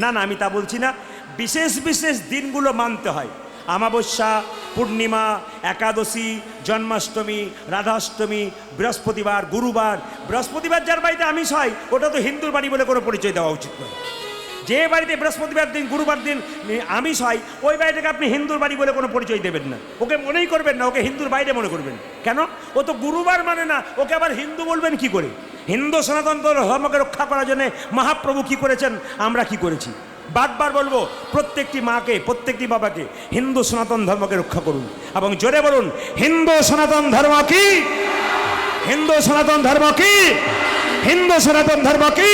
না না, আমি তা বলছি না। বিশেষ বিশেষ দিনগুলো মানতে হয়। অমাবস্যা, পূর্ণিমা, একাদশী, জন্মাষ্টমী, রাধাষ্টমী, বৃহস্পতিবার, গুরুবার। বৃহস্পতিবার যার বাড়িতে আমিষ হয় ওটা তো হিন্দুর বাড়ি বলে কোনো পরিচয় দেওয়া উচিত নয়। যে বাড়িতে বৃহস্পতিবার দিন, গুরুবার দিন আমিষ হয় ওই বাড়িটাকে আপনি হিন্দুর বাড়ি বলে কোনো পরিচয় দেবেন না। ওকে মনেই করবেন না, ওকে হিন্দুর বাইরে মনে করবেন। কেন? ও তো গুরুবার মানে না, ওকে আবার হিন্দু বলবেন কি করে? হিন্দু সনাতন ধর্মকে রক্ষা করার জন্য মহাপ্রভু কি করেছেন, আমরা কি করেছি? বারবার বলবো, প্রত্যেকটি মাকে, প্রত্যেকটি বাবাকে হিন্দু সনাতন ধর্মকে রক্ষা করুন এবং জোরে বলুন, হিন্দু সনাতন ধর্ম কি? হিন্দু সনাতন ধর্ম কি? হিন্দু সনাতন ধর্ম কি?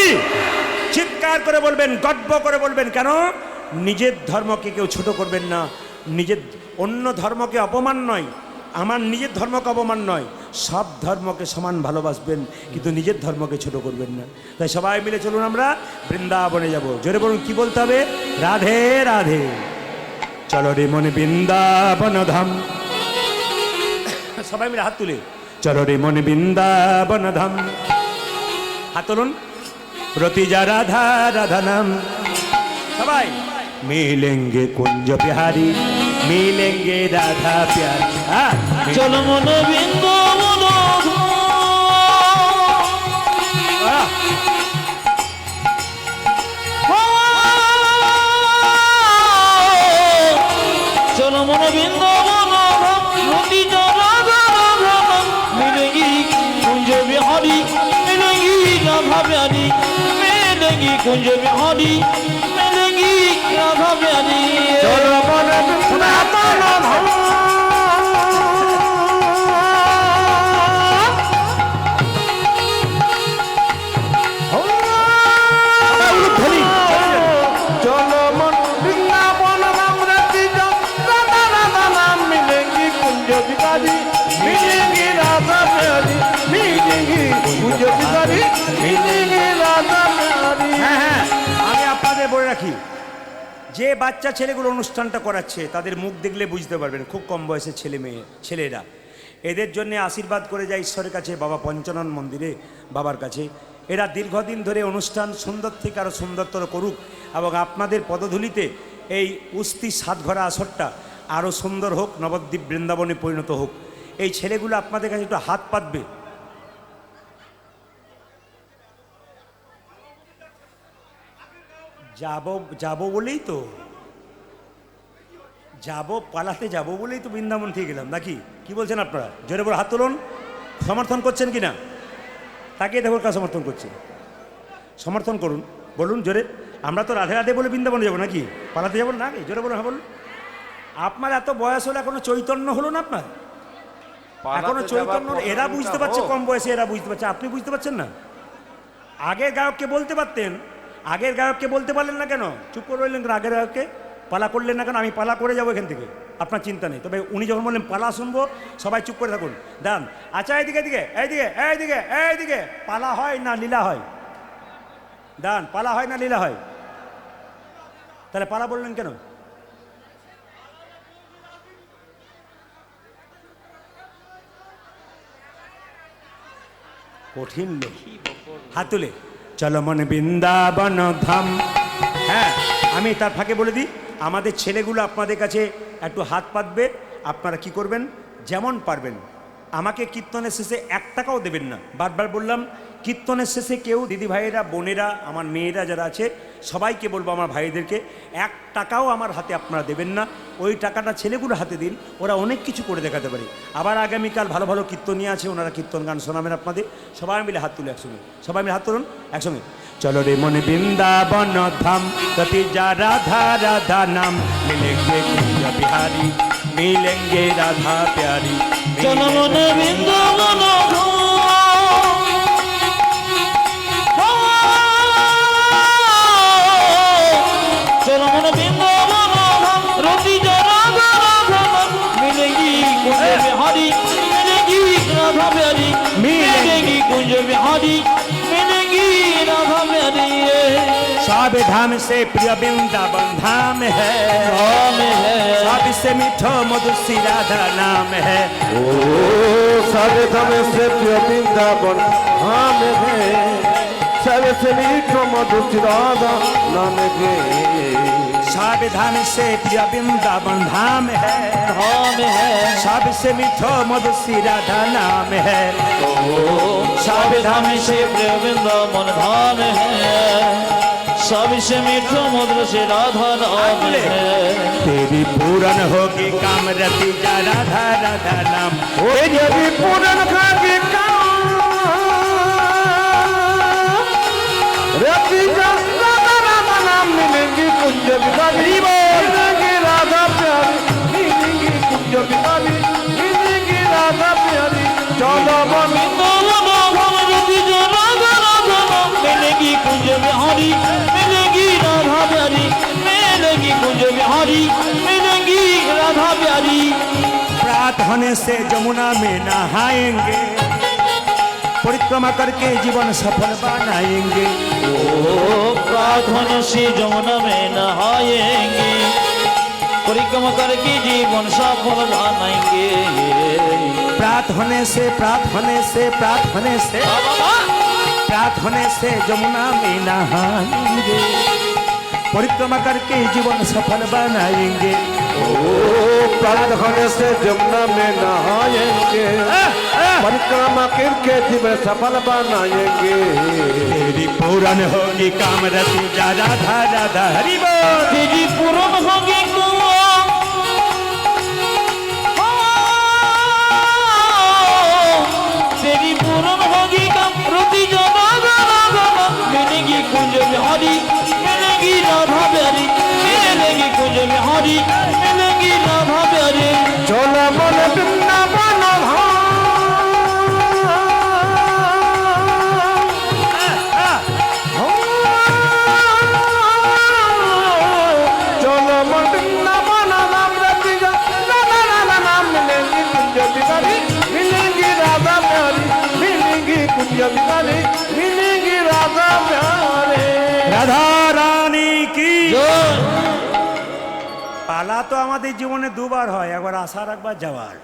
চিৎকার করে বলবেন, গর্ব করে বলবেন। কেন? নিজের ধর্মকে কেউ ছোট করবেন না, নিজের অন্য ধর্মকে অপমান নয়, আমার নিজের ধর্মকে অপমান নয়, সব ধর্মকে সমান ভালোবাসবেন, কিন্তু নিজের ধর্মকে ছোট করবেন না। তাই সবাই মিলে চলুন আমরা বৃন্দাবনে যাব। জোরে বলুন, কি বলতে হবে? রাধে রাধে। চলো রে মনে বৃন্দাবন ধাম। সবাই মিলে হাত তুলে চলো রে মনে বৃন্দাবন ধাম। হাত তুলুন। প্রতিজা রাধা রাধা নাম। সবাই মিলেঙ্গে কুঞ্জ বিহারি, মিলেঙ্গে রাধা প্যারি। চলো মন বৃন্দাবন চলো মন বৃন্দাবন প্রতিজা রাধা রাধা নাম। মিলেঙ্গি কুঞ্জ বিহারি, মিলেঙ্গি রাধা প্যারি, মিলেঙ্গি কুঞ্জ বিহারি, মিলেঙ্গি রাধা প্যারি। চলো মন বৃন্দাবন ধাম। চলো মন বৃন্দাবন ধাম প্রতিজা রাধা রাধা নাম। মিলেঙ্গি কুঞ্জ বিহারি, মিলেঙ্গি রাধা প্যারি, মিলেঙ্গি কুঞ্জ বিহারি, মিলেঙ্গি রাধা প্যারি। হ্যাঁ হ্যাঁ, আমি আপনাদের বলে রাখি, যে বাচ্চা ছেলেগুলো অনুষ্ঠানটা করাচ্ছে তাদের মুখ দেখলে বুঝতে পারবেন খুব কম বয়সের ছেলে মেয়ে, ছেলেরা। এদের জন্য আশীর্বাদ করে যায় ঈশ্বরের কাছে, বাবা পঞ্চানন মন্দিরে বাবার কাছে। এরা দীর্ঘদিন ধরে অনুষ্ঠান সুন্দর থেকে আরও সুন্দরতর করুক এবং আপনাদের পদধূলিতে এই উস্তি সাতঘরা আসরটা আরও সুন্দর হোক, নবদ্বীপ বৃন্দাবনে পরিণত হোক। এই ছেলেগুলো আপনাদের কাছে একটু হাত পাতবে। যাবো বলেই তো পালাতে যাবো বলেই তো বৃন্দাবন থেকে গেলাম, নাকি? কি বলছেন আপনারা? জোরে বলে হাত তুলুন। সমর্থন করছেন কি না? তাকে দেখুন কার সমর্থন করছে। সমর্থন করুন, বলুন জোরে। আমরা তো রাধে রাধে বলে বৃন্দাবনে যাবো, নাকি পালাতে যাবো না? জোরে বলুন, হ্যাঁ বলুন। আপনার এত বয়স হলো এখনো চৈতন্য হলো না আপনার? এখনো চৈতন্য? এরা বুঝতে পারছে কম বয়সে, এরা বুঝতে পারছে, আপনি বুঝতে পারছেন না? আগের গায়ককে বলতে পারতেন, আগের গায়ককে বলতে পারলেন না কেন? চুপ করে রইলেন। আগের গায়ককে পালা করলেন না কেন? আমি পালা করে যাবো এখান থেকে, আপনার চিন্তা নেই। তবে উনি যখন বললেন পালা শুনবো, সবাই চুপ করে থাকুন। দান আচ্ছা, এইদিকে এইদিকে এইদিকে এইদিকে এইদিকে। পালা হয় না লীলা হয়? দান, পালা হয় না লীলা হয়? তাহলে পালা বললেন কেন? কঠিন লোক। হাত তুলে চলো মন বৃন্দাবন ধাম। হ্যাঁ, আমি তার ফাঁকে বলে দিই, আমাদের ছেলেগুলো আপনাদের কাছে একটু হাত পাতবে। আপনারা কি করবেন? যেমন পারবেন। আমাকে কীর্তনের শেষে 1 টাকাও দেবেন না। বারবার বললাম, কীর্তনের শেষে কেউ, দিদি ভাইয়েরা, বোনেরা, আমার মেয়েরা যারা আছে সবাইকে বলবো, আমার ভাইদেরকে 1 টাকাও আমার হাতে আপনারা দেবেন না। ওই টাকাটা ছেলেগুলো হাতে দিন, ওরা অনেক কিছু করে দেখাতে পারে। আবার আগামীকাল ভালো ভালো কীর্তনীয় আছে, ওনারা কীর্তন গান শোনাবেন আপনাদের। সবাই মিলে হাত তুলে একসঙ্গে, সবাই মিলে হাত তুলুন একসঙ্গে। চলো রে মনে বৃন্দাবন ধাম, প্রতিজা রাধা রাধা নাম। মিলেঙ্গে কুঞ্জ বিহারি, মিলেঙ্গে রাধা প্যারি। চলো মন বৃন্দাবন চলো মন বৃন্দাবন প্রতিজা রাধা রাধা নাম। মিলেঙ্গি কুঞ্জ বিহারি, মিলেঙ্গি রাধা প্যারি, মিলেঙ্গি কুঞ্জ বিহারি, মিলেঙ্গি राधा प्यारी सब धाम से प्रिय वृंदावन धाम है, सबसे मीठो मधुर सी राधा नाम है। ओ सब धाम से प्रिय वृंदावन धाम है, सबसे मीठो मधुर राधा नाम के सावधान से प्रिय वृंदावन धाम है, धाम है सबसे मीठो मधुर श्री राधा नाम है। सावधान से प्रिय वृंदावन धाम है, सबसे मीठो मधुर से राधा नाम है। तेरी पूरन होगी कामरति जा राधा राधा नाम। तेरी भी पूरन होगी रति जा राधा राधा नाम मिलेंगी कुंज बिहारी मिलेंगी राधा प्यारी मिलेंगी कुंज बिहारी मिलेंगी राधा प्यारी चलो मिलेगी कुंज बिहारी मिलेगी राधा प्यारी मिलेगी कुंज बिहारी मिलेगी राधा प्यारी। प्रात होने से जमुना में नहाएंगे, परिक्रमा करके जीवन सफल बनाएंगे। प्रार्थना से जमुना में नहाएंगे, परिक्रमा करके जीवन सफल बनाएंगे। प्रात होने से जमुना में नहाएंगे, परिक्रमा करके जीवन सफल बनाएंगे। प्रात होने से जमुना में नहाएंगे, परिक्रमा करके जीवन सफल बनाएंगे। तेरी पूरन होगी कामरति जा राधा राधा हरि बोल। तेरी पूरन होगी तेरी पूरन होगी कामरति जा राधा राधा मिलेगी कुंज बिहारी मिलेगी राधा प्यारी मिलेगी कुंज बिहारी मिलेगी राधा प्यारी। चलो मन वृंदावन चलो मन वृंदावन नाम रति जा राधा राधा नाम मिलेंगी कुंज बिहारी मिलेंगी राधा प्यारी मिलेंगी कुंज बिहारी मिलेंगी राधा प्यारे। রাধা রানী কি জয়। পালা তো আমাদের জীবনে দুবার হয়, একবার আসার একবার যাওয়ার।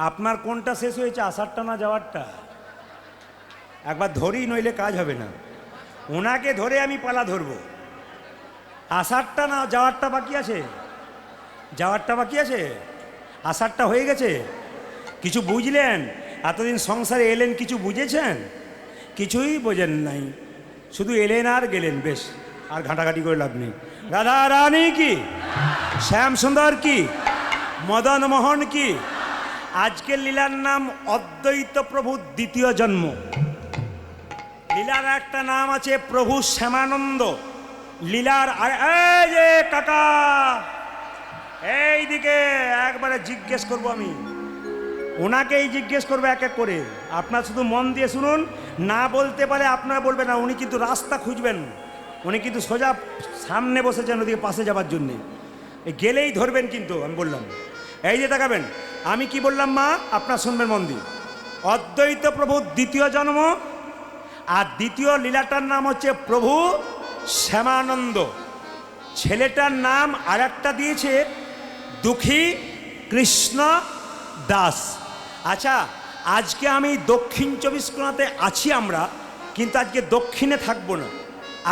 আপনার কোনটা শেষ হয়েছে, আসারটা না যাওয়ারটা? একবার ধরি, নইলে কাজ হবে না। ওনাকে ধরে আমি পালা ধরবো। আসারটা না যাওয়ারটা বাকি আছে? যাওয়ারটা বাকি আছে, আসারটা হয়ে গেছে। কিছু বুঝলেন? এতদিন সংসারে এলেন, কিছু বুঝেছেন? কিছুই বোঝেন নাই, শুধু এলেন আর গেলেন। বেশ, আর ঘাঁটাঘাঁটি করে লাভ নেই। রাধা রানী কি, শ্যাম সুন্দর কি, মদন মোহন কি। আজকের লীলার নাম অদ্বৈত প্রভু দ্বিতীয় জন্ম। লীলার একটা নাম আছে প্রভু শ্যামানন্দ। লীলার এই যে কাকা, এই দিকে একবারে জিজ্ঞেস করব আমি, ওনাকেই জিজ্ঞেস করবো এক এক করে। আপনার শুধু মন দিয়ে শুনুন, না বলতে পারে আপনারা বলবেন না। উনি কিন্তু রাস্তা খুঁজবেন, উনি কিন্তু সোজা সামনে বসেছেন ওদিকে পাশে যাবার জন্যে, গেলেই ধরবেন। কিন্তু আমি বললাম, এই যে তাকাবেন, আমি কি বললাম মা, আপনার শুনবেন মন দিয়ে। অদ্বৈত প্রভুর দ্বিতীয় জন্ম, আর দ্বিতীয় লীলাটার নাম হচ্ছে প্রভু শ্যামানন্দ। ছেলেটার নাম আর একটা দিয়েছে দুঃখী কৃষ্ণ দাস। আচ্ছা, আজকে আমি দক্ষিণ 24 পরগনাতে আছি আমরা, কিন্তু আজকে দক্ষিণে থাকবো না।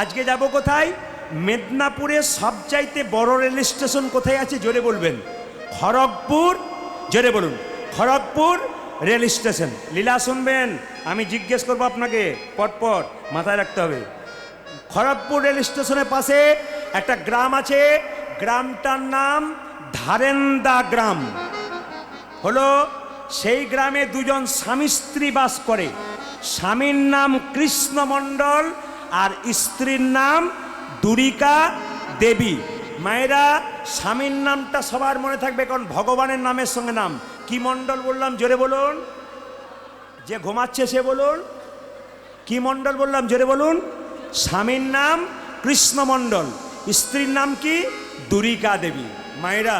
আজকে যাব কোথায়? মেদিনীপুরের সবচাইতে বড় রেল স্টেশন কোথায় আছে জোরে বলবেন? খড়গপুর। জোরে বলুন, খড়গপুর রেল স্টেশন। লীলা শুনবেন, আমি জিজ্ঞেস করবো আপনাকে, পটপট মাথায় রাখতে হবে। খড়গপুর রেল স্টেশনের পাশে একটা গ্রাম আছে, গ্রামটার নাম ধারেন্দা গ্রাম। হলো সেই গ্রামে দুজন স্বামী স্ত্রী বাস করে। স্বামীর নাম কৃষ্ণ মণ্ডল আর স্ত্রীর নাম দুরিকা দেবী। মায়েরা, স্বামীর নামটা সবার মনে থাকবে, কারণ ভগবানের নামের সঙ্গে নাম। কি মণ্ডল বললাম জোরে বলুন, যে ঘুমাচ্ছে সে বলুন। কি মণ্ডল বললাম জোরে বলুন? স্বামীর নাম কৃষ্ণ মণ্ডল, স্ত্রীর নাম কি? দুরিকা দেবী। মায়েরা,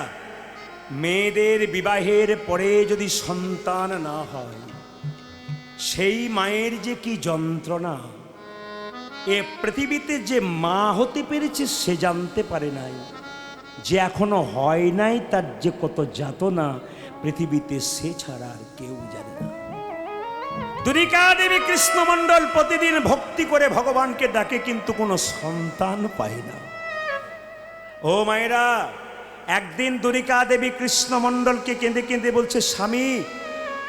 মেয়েদের বিবাহের পরে যদি সন্তান না হয়, সেই মায়ের যে কি যন্ত্রণা। এ পৃথিবীতে যে মা হতে পেরেছে সে জানতে পারে নাই, যে এখনো হয় নাই তার যে কত যাতনা পৃথিবীতে সে ছাড়া আর কেউ জানে না। দুরিকা দেবী কৃষ্ণমণ্ডল প্রতিদিন ভক্তি করে ভগবানকে ডাকে, কিন্তু কোনো সন্তান পায় না। ও মায়েরা, একদিন দুরিকা দেবী কৃষ্ণমণ্ডলকে কেঁদে কেঁদে বলছে, স্বামী,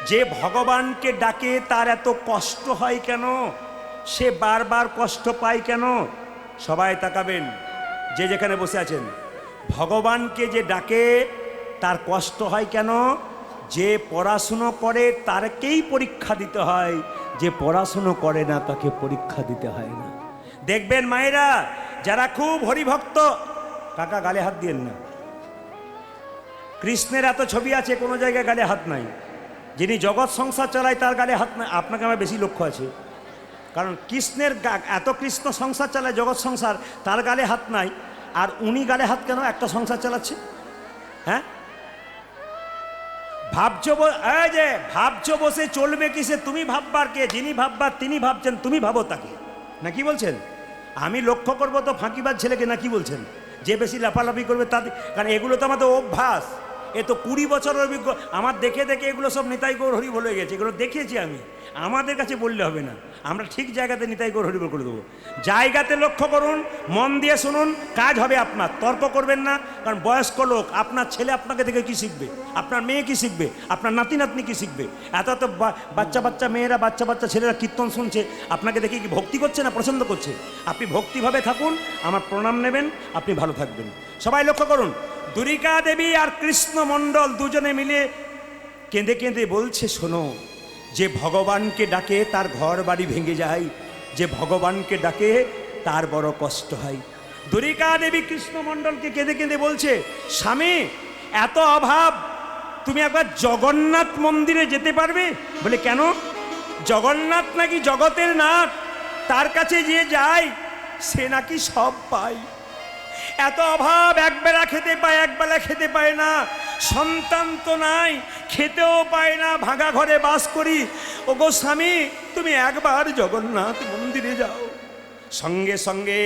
যে ভগবানকে ডাকে তার এত কষ্ট হয় কেন? সে বারবার কষ্ট পায় কেন? সবাই তাকাবেন, যে যেখানে বসে আছেন। ভগবানকে যে ডাকে তার কষ্ট হয় কেন? যে পড়াশুনো করে তারকেই পরীক্ষা দিতে হয়, যে পড়াশুনো করে না তাকে পরীক্ষা দিতে হয় না। দেখবেন মায়েরা, যারা খুব হরিভক্ত, কাকা গালে হাত দিয়েন না। কৃষ্ণের এত ছবি আছে, কোনো জায়গায় গালে হাত নাই। যিনি জগৎ সংসার চালায় তার গালে হাত নাই। আপনাকে আমার বেশি লক্ষ্য আছে, কারণ কৃষ্ণের এত কৃষ্ণ সংসার চালায়, জগৎ সংসার, তার গালে হাত নাই। আর উনি গালে হাত কেন? একটা সংসার চালাচ্ছে। হ্যাঁ, ভাবছো বসে চলবে কিসে? তুমি ভাববার কে? যিনি ভাববার তিনি ভাবছেন, তুমি ভাবো তাকে, না কি বলছেন? আমি লক্ষ্য করবো তো ফাঁকিবাজ ছেলেকে, না কি বলছেন? যে বেশি লাফালাফি করবে তাদের, কারণ এগুলো তো আমাদের অভ্যাস। এ তো 20 বছরের অভিজ্ঞ। আমার দেখে দেখে এগুলো সব নিতাই গৌর হরি বলে গেছে, এগুলো দেখেছি আমি। আমাদের কাছে বললে হবে না, আমরা ঠিক জায়গাতে নিতাই গৌর হরি বল করে দেবো। জায়গাতে লক্ষ্য করুন, মন দিয়ে শুনুন, কাজ হবে আপনার। তর্ক করবেন না, কারণ বয়স্ক লোক, আপনার ছেলে আপনাকে দেখে কি শিখবে? আপনার মেয়ে কি শিখবে? আপনার নাতি নাতনি কি শিখবে? এত বাচ্চা বাচ্চা মেয়েরা, বাচ্চা বাচ্চা ছেলেরা কীর্তন শুনছে, আপনাকে দেখে কি ভক্তি করছে না পছন্দ করছে? আপনি ভক্তিভাবে থাকুন, আমার প্রণাম নেবেন, আপনি ভালো থাকবেন। সবাই লক্ষ্য করুন, দুরিকা দেবী আর কৃষ্ণমণ্ডল দুজনে মিলে কেঁদে কেঁদে বলছে, শোনো, যে ভগবানকে ডাকে তার ঘর বাড়ি ভেঙে যায়, যে ভগবানকে ডাকে তার বড় কষ্ট হয়। দুরিকা দেবী কৃষ্ণমণ্ডলকে কেঁদে কেঁদে বলছে, স্বামী, এত অভাব, তুমি একবার জগন্নাথ মন্দিরে যেতে পারবে? বলে, কেন? জগন্নাথ নাকি জগতের নাথ, তার কাছে যে যায় সে নাকি সব পায়। এত অভাব, একবেলা খেতে পায়, একবেলা খেতে পায় না, সন্তান তো নাই, খেতেও পায় না, ভাঙা ঘরে বাস করি। ওগো স্বামী, তুমি একবার জগন্নাথ মন্দিরে যাও। সঙ্গে সঙ্গে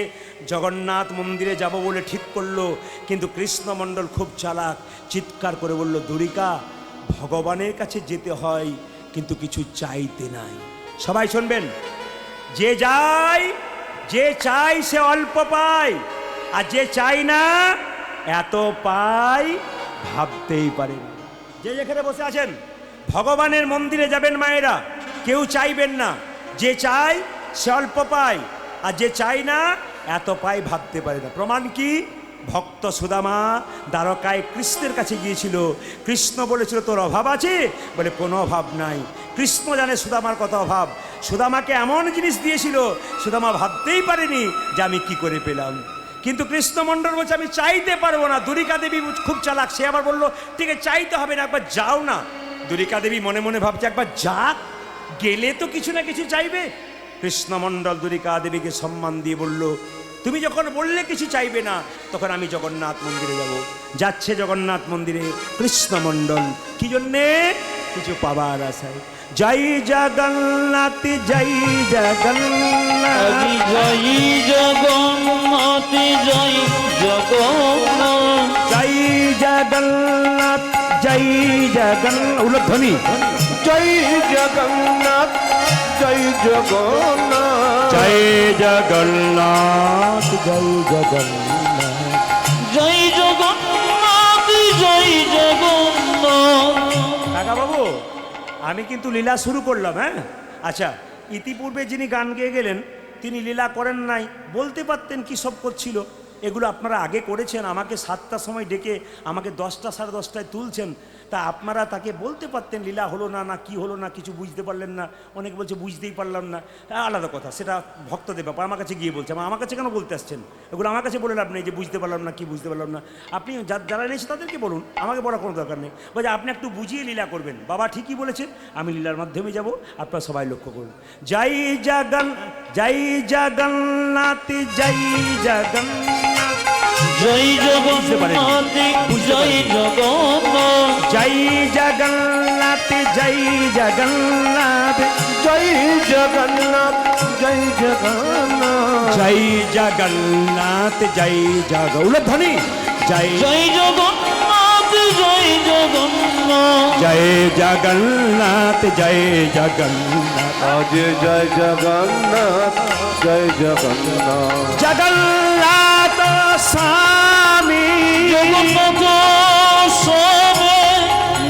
জগন্নাথ মন্দিরে যাব বলে ঠিক করলো, কিন্তু কৃষ্ণমণ্ডল খুব চালাক, চিৎকার করে বলল, দুরিকা, ভগবানের কাছে যেতে হয়, কিন্তু কিছু চাইতে নাই। সবাই শুনবেন, যে যায়, যে চাই সে অল্প পায়, আর যে চাই না এত পাই ভাবতেই পারেন। যে যেখানে বসে আছেন, ভগবানের মন্দিরে যাবেন মায়েরা, কেউ চাইবেন না। যে চাই সে অল্প পায়, আর যে চাই না এত পাই ভাবতে পারে না। প্রমাণ কি? ভক্ত সুদামা দ্বারকায় কৃষ্ণের কাছে গিয়েছিল। কৃষ্ণ বলেছিল, তোর অভাব আছে? বলে, কোনো অভাব নাই। কৃষ্ণ জানে সুদামার কত অভাব। সুদামাকে এমন জিনিস দিয়েছিল, সুদামা ভাবতেই পারেনি যে আমি কি করে পেলাম। কিন্তু কৃষ্ণমণ্ডল বলছে, আমি চাইতে পারবো না। দুরিকা দেবী খুব চালাক, সে আবার বললো, ঠিক আছে, চাইতে হবে না, একবার যাও না। দুরিকা দেবী মনে মনে ভাবছে, একবার যাক, গেলে তো কিছু না কিছু চাইবে। কৃষ্ণমণ্ডল দুরিকা দেবীকে সম্মান দিয়ে বলল, তুমি যখন বললে কিছু চাইবে না, তখন আমি জগন্নাথ মন্দিরে যাব। যাচ্ছে জগন্নাথ মন্দিরে কৃষ্ণমণ্ডল, কি জন্যে? কিছু পাবার আশায়। জয় জগন্নাথ, জয় জগন্নাথ, জয় জগন্নাথ, জয় জগন্নাথ, জয় জগন্নাথ, জয় জগন্নাথ, উলধ্বনি, জয় জগন্নাথ, জয় জগন্নাথ, জয় জগন্নাথ, জয় জগন্নাথ, জয় জগন্নাথ, জয় জগন্নাথ। কাকা বাবু, আমি কিন্তু লীলা শুরু করলাম। হ্যাঁ, আচ্ছা, ইতিপূর্বে যিনি গান গেয়ে গেলেন তিনি লীলা করেন নাই, বলতে পারতেন কি সব করছিল। এগুলো আপনারা আগে করেছেন, আমাকে 7টার সময় ডেকে আমাকে 10টা 10:30টায় তুলছেন। তা আপনারা তাকে বলতে পারতেন লীলা হলো না, না কি হলো না, কিছু বুঝতে পারলেন না। অনেকে বলছে বুঝতেই পারলাম না, আলাদা কথা, সেটা ভক্তদের ব্যাপার। আমার কাছে গিয়ে বলছে, আমার কাছে কেন বলতে আসছেন? এগুলো আমার কাছে বলে লাভ নেই যে বুঝতে পারলাম না, কি বুঝতে পারলাম না। আপনি যারা এনেছে তাদেরকে বলুন, আমাকে বলার কোনো দরকার নেই। বলছে আপনি একটু বুঝিয়ে লীলা করবেন। বাবা ঠিকই বলেছেন, আমি লীলার মাধ্যমে যাব, আপনারা সবাই লক্ষ্য করুন। জয় জগন্নাথ, জয় জগন্নাথ, জয় জগন্নাথ, জয় জগন্নাথ, জয় জগন্নাথ, জয় জগন্নাথ, জয় জগন্নাথ, জয় জগন্নাথ, জয় জগন্নাথ, জয় জগন্নাথ, জয় জগ উলধ্বনি, জয় জয় জগন্নাথ, জয় জগন্নাথ জয় জগন্নাথ জয় জগন্নাথ আজ জয় জগন্নাথ জয় জগন্নাথ জগন্নাথ স্বামী জগন্নাথ স্বামী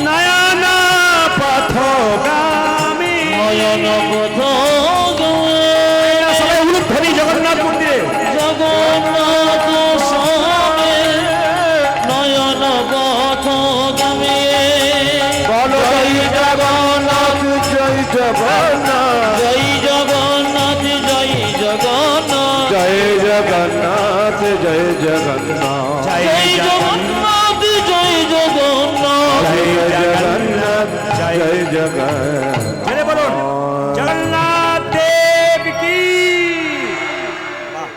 নয়ন পথগামী নয়ন পথ সবাই উলুধ্বনি জগন্নাথ মন্দিরে জগন্নাথ স্বামী নয়ন পথ গামী বলো জয় জগন্নাথ জয় জগন্নাথ জয় জগন্নাথ জয় জগন্নাথ জয় জগন্নাথ জয় জগন্নাথ জয় জগন্নাথ জয় জগন্নাথ জয় জগন্নাথ জয় জগন্নাথ জয় বলুন জগন্নাথ দেব কি বাহ,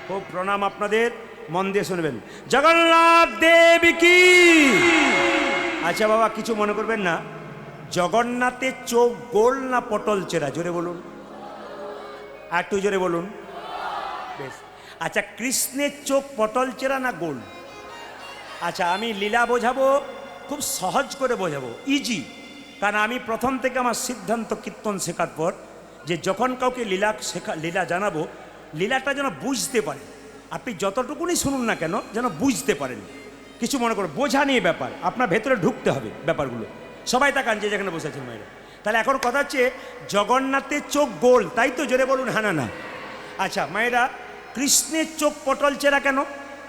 খুব প্রণাম আপনাদের, মন দিয়ে শুনবেন। জগন্নাথ দেব কি। আচ্ছা বাবা, কিছু মনে করবেন না, জগন্নাথের চোখ গোল না পটল চেরা? জোরে বলুন, আর একটু জোরে বলুন। বেশ। আচ্ছা, কৃষ্ণের চোখ পটল চেরা না গোল? আচ্ছা, আমি লীলা বোঝাবো, খুব সহজ করে বোঝাবো, ইজি। কারণ আমি প্রথম থেকে আমার সিদ্ধান্ত কীর্তন শেখার পর যে যখন কাউকে লীলা জানাবো, লীলাটা যেন বুঝতে পারে। আপনি যতটুকুনি শুনুন না কেন, যেন বুঝতে পারেন। কিছু মনে করো, বোঝা নিয়ে ব্যাপার, আপনার ভেতরে ঢুকতে হবে ব্যাপারগুলো। সবাই তাকান যে যেখানে বসেছেন মায়েরা। তাহলে এখন কথা হচ্ছে, জগন্নাথের চোখ গোল, তাই তো? জোরে বলুন হ্যাঁ না না। আচ্ছা মায়েরা, কৃষ্ণের চোখ পটল চেরা কেন?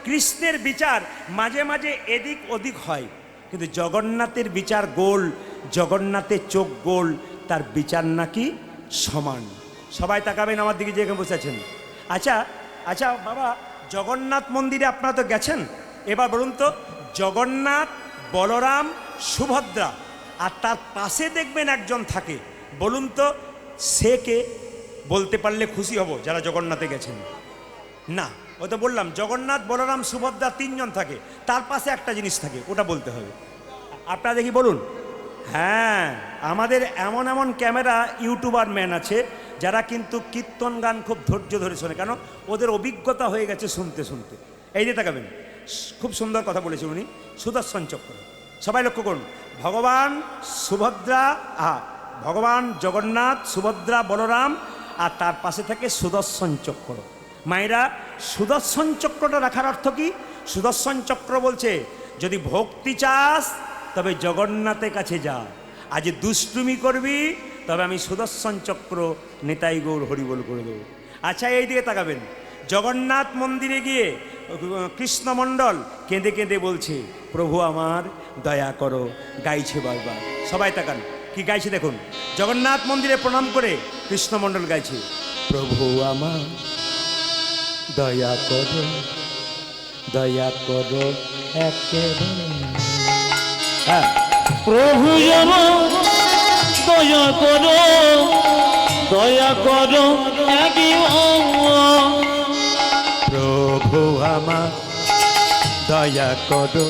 কৃষ্ণের বিচার মাঝে মাঝে এদিক ওদিক হয়, কিন্তু জগন্নাথের বিচার গোল। জগন্নাথের চোখ গোল, তার বিচার নাকি সমান। সবাই তাকাবেন আমার দিকে, যেখানে বসে আছেন। আচ্ছা আচ্ছা বাবা, জগন্নাথ মন্দিরে আপনারা তো গেছেন, এবার বলুন তো, জগন্নাথ, বলরাম, সুভদ্রা, আর তার পাশে দেখবেন একজন থাকে, বলুন তো সে কে? বলতে পারলে খুশি হব যারা জগন্নাথে গেছেন। না, ও তো বললাম জগন্নাথ, বলরাম, সুভদ্রা তিনজন থাকে, তার পাশে একটা জিনিস থাকে, ওটা বলতে হবে। আপনারা দেখি বলুন। হ্যাঁ, আমাদের এমন এমন ক্যামেরা ইউটিউবার ম্যান আছে যারা কিন্তু কীর্তন গান খুব ধৈর্য ধরে শোনে, কেন? ওদের অভিজ্ঞতা হয়ে গেছে শুনতে শুনতে। এই যে তাকাবেন, খুব সুন্দর কথা বলেছে উনি, সুদর্শন চক্র। সবাই লক্ষ্য করুন, ভগবান সুভদ্রা, ভগবান জগন্নাথ, সুভদ্রা, বলরাম, আর তার পাশে থাকে সুদর্শন চক্র। মায়েরা, সুদর্শন চক্রটা রাখার অর্থ কি? সুদর্শন চক্র বলছে, যদি ভক্তি চাস তবে জগন্নাথের কাছে যা, আজ দুষ্টুমি করবি তবে আমি সুদর্শন চক্র নেতাই গৌর হরিবোল করে দেবো। আচ্ছা এই দিকে তাকাবেন, জগন্নাথ মন্দিরে গিয়ে কৃষ্ণমণ্ডল কেঁদে কেঁদে বলছে, প্রভু আমার দয়া করো, গাইছে বারবার। সবাই তাকান, কি গাইছে দেখুন। জগন্নাথ মন্দিরে প্রণাম করে কৃষ্ণমণ্ডল গাইছে, প্রভু আমার দয়া করো, দয়া করো একেবারে। হ্যাঁ, প্রভু আমার দয়া করো, দয়া করো একবার। প্রভু আমার দয়া করো,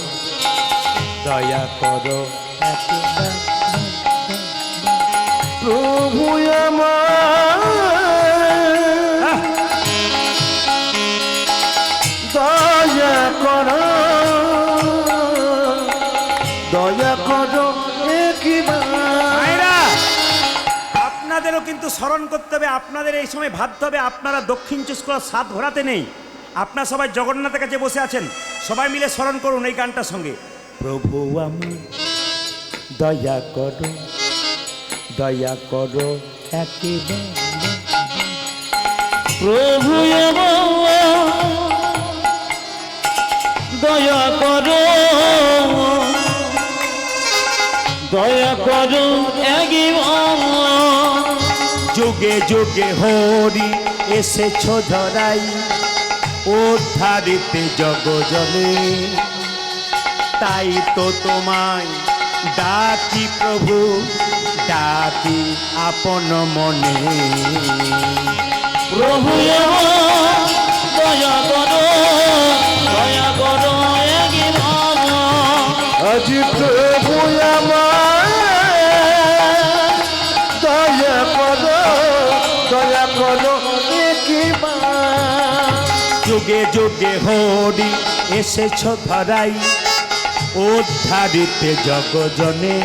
দয়া করো একেবারে। প্রভু আমার দয়া করো, দয়া করো একবার। মায়েরা, আপনাদেরও কিন্তু স্মরণ করতে হবে, আপনাদের এই সময় ভাবতে হবে, আপনারা দক্ষিণ চব্বিশ পরগনার সাত ঘোরাতে নেই, আপনারা সবাই জগন্নাথের কাছে বসে আছেন। সবাই মিলে স্মরণ করুন এই গানটার সঙ্গে, প্রভু আমার দয়া করো, দয়া করো একেবারে। প্রভু আমার দয়া করো, দয়া করো একবার। যুগে যুগে হরি এসেছ ধরাই, উদ্ধারিতে জগজনে, তাই তো তোমায় ডাকি প্রভু, ডাকি আপন মনে। প্রভু আমার দয়া করো, দয়া করো একবার। আজ প্রভু আমার দয়া করো, দয়া করো একবার। যুগে যুগে হরি এসেছ ধরাই, উদ্ধারিতে জগজনে,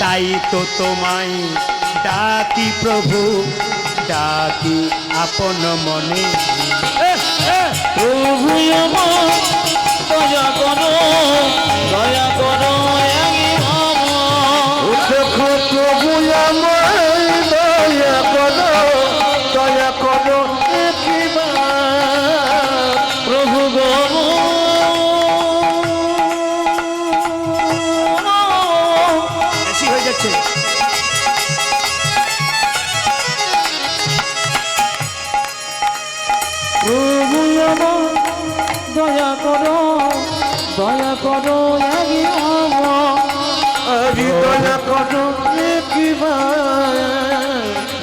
তাই তো তোমায় ডাকি প্রভু, ডাকি আপন মনে। প্রভু আমার দয়া করো, দয়া করো একই আমার। দেখো প্রভু আমায় দয়া করো, দয়া করো একবার। প্রভু গো বেশি হয়ে যাচ্ছে। প্রভু আমার দয়া করো, দয়া করো একই আমার। আরে দয়া করো একবার।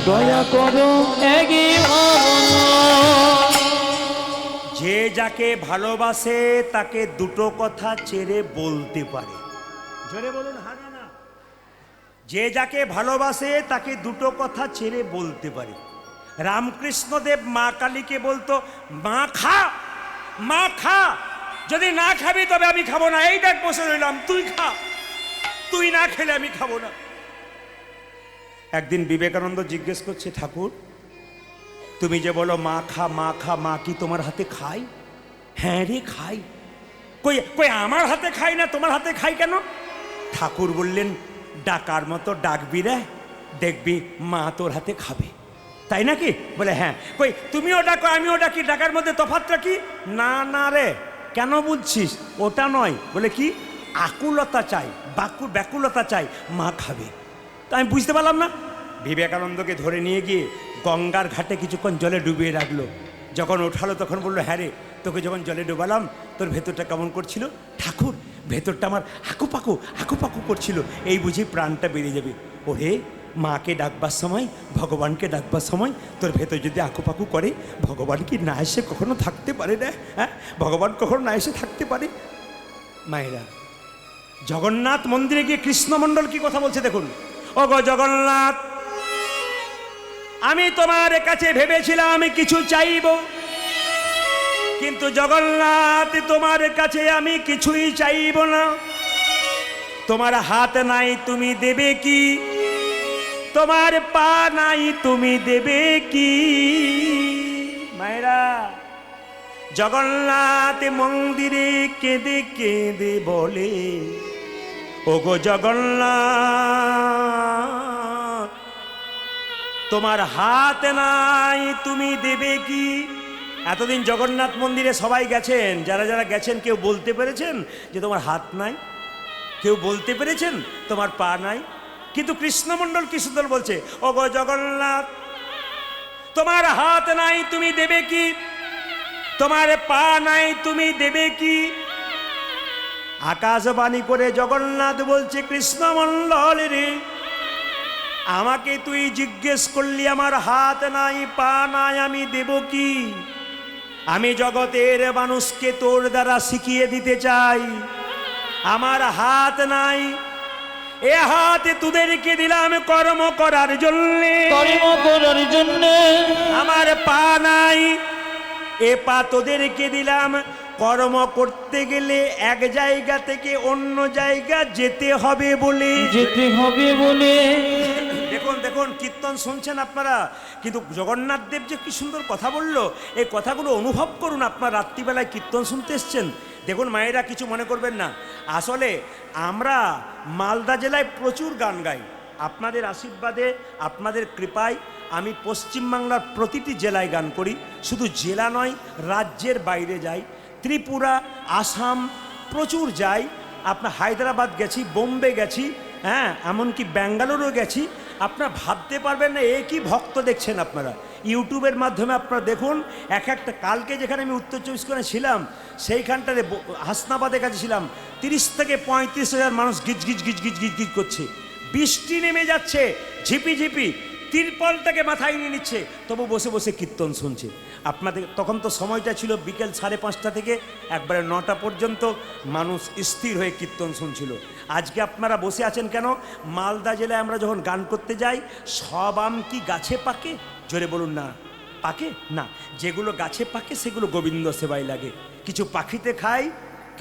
দয়া করো একই আমার। যে যাকে ভালোবাসে তাকে দুটো কথা ছেড়ে বলতে পারে। জোরে বলুন হানা না। যে যাকে ভালোবাসে তাকে দুটো কথা ছেড়ে বলতে পারে। রামকৃষ্ণদেব মা কালীকে বলতো, মা খা, মা খা, যদি না খাবি তবে আমি খাবো না। এই দেখ বসে রইলাম, তুই খা, তুই না খেলে আমি খাবো না। একদিন বিবেকানন্দ জিজ্ঞেস করছে, ঠাকুর তুমি যে বলো মা খা, মা খা, মা কি তোমার হাতে খাই? হ্যাঁ রে খাই। কই কই আমার হাতে খাই না, তোমার হাতে খাই কেন? ঠাকুর বললেন, ডাকার মতো ডাকবি রে, দেখবি মা তোর হাতে খাবে। তাই নাকি? বলে হ্যাঁ। কই তুমিও ডাকো আমিও ডাকি, ডাকার মধ্যে তফাৎটা কি? না না রে, কেন বুঝছিস? ওটা নয়। বলে কি? আকুলতা চাই, ব্যাকুলতা চাই, মা খাবে। তা আমি বুঝতে পারলাম না। বিবেকানন্দকে ধরে নিয়ে গিয়ে গঙ্গার ঘাটে কিছুক্ষণ জলে ডুবিয়ে রাখলো। যখন ওঠালো তখন বললো, হ্যাঁ রে, তোকে যখন জলে ডুবালাম তোর ভেতরটা কেমন করছিল? ঠাকুর ভেতরটা আমার হাকুপাকু হাকুপাকু করছিল, এই বুঝি প্রাণটা বেরিয়ে যাবে। ওরে, মাকে ডাকবার সময়, ভগবানকে ডাকবার সময় তোর ভেতর যদি আকুপাকু করে, ভগবান কি না এসে কখনো থাকতে পারে না? হ্যাঁ, ভগবান কখনো না এসে থাকতে পারে? মায়েরা, জগন্নাথ মন্দিরে গিয়ে কৃষ্ণমণ্ডল কি কথা বলছে দেখুন। ও গো জগন্নাথ, আমি তোমার কাছে ভেবেছিলাম আমি কিছু চাইব, কিন্তু জগন্নাথ তোমার কাছে আমি কিছুই চাইব না। তোমার হাত নাই, তুমি দেবে কি? তোমার পা নাই, তুমি দেবে কি? মায়েরা, জগন্নাথ মন্দিরে কেঁদে কেঁদে বলে, ওগো জগন্নাথ, তোমার হাত নাই, তুমি দেবে কি? এতদিন জগন্নাথ মন্দিরে সবাই গেছেন, যারা যারা গেছেন কেউ বলতে পেরেছেন যে তোমার হাত নাই? কেউ বলতে পেরেছেন তোমার পা নাই? কিন্তু কৃষ্ণমণ্ডল কি সুন্দর বলছে, ওগো জগন্নাথ, তোমার হাত নাই, তুমি দেবে কি? তোমার পা নাই, তুমি দেবে কি? আকাশবাণী করে জগন্নাথ বলছে, কৃষ্ণমণ্ডল রে, আমাকে তুই জিজ্ঞেস করলি আমার হাত নাই, পা নাই, আমি দেব কি? আমি জগতের মানুষকে তোর দ্বারা শিখিয়ে দিতে চাই, আমার হাত নাই, এ হাত তোদেরকে দিলাম কর্ম করার জন্যে, কর্ম করার জন্য। আমার পা নাই, এ পা তোদেরকে দিলাম কর্ম করতে গেলে এক জায়গা থেকে অন্য জায়গা যেতে হবে বলে। যেতে হবে বলে। দেখুন দেখুন, কীর্তন শুনছেন আপনারা, কিন্তু জগন্নাথ দেব যে কি সুন্দর কথা বললো, এই কথাগুলো অনুভব করুন। আপনার রাত্রিবেলায় কীর্তন শুনতে এসছেন, দেখুন মায়েরা কিছু মনে করবেন না। আসলে আমরা মালদা জেলায় প্রচুর গান গাই। আপনাদের আশীর্বাদে, আপনাদের কৃপায় আমি পশ্চিমবাংলার প্রতিটি জেলায় গান করি। শুধু জেলা নয়, রাজ্যের বাইরে যাই, ত্রিপুরা, আসাম প্রচুর যাই। আপনার হায়দ্রাবাদ গেছি, বোম্বে গেছি, হ্যাঁ, এমনকি ব্যাঙ্গালোরও গেছি। আপনারা ভাবতে পারবেন না এ কি ভক্ত দেখছেন আপনারা। ইউটিউবের মাধ্যমে আপনারা দেখুন, এক একটা, কালকে যেখানে আমি উত্তর 24 পরগনায় ছিলাম, সেইখানটাতে হাসনাবাদের কাছে ছিলাম, 30 থেকে 35,000 মানুষ গিজ গিজ গিজ গিজ গিজ গিজ করছে। বৃষ্টি নেমে যাচ্ছে ঝিপি ঝিপি, তিরপলটাকে মাথায় নিয়ে নিচ্ছে, তবু বসে বসে কীর্তন শুনছে। আপনাদের তখন তো সময়টা ছিল বিকেল 5:30 থেকে একবারে 9টা পর্যন্ত মানুষ স্থির হয়ে কীর্তন শুনছিল। আজকে আপনারা বসে আছেন কেন? মালদা জেলায় আমরা যখন গান করতে যাই, সব আম কি গাছে পাকে? জোরে বলুন না। পাকে না, যেগুলো গাছে পাকে সেগুলো গোবিন্দ সেবায় লাগে। কিছু পাখিতে খায়,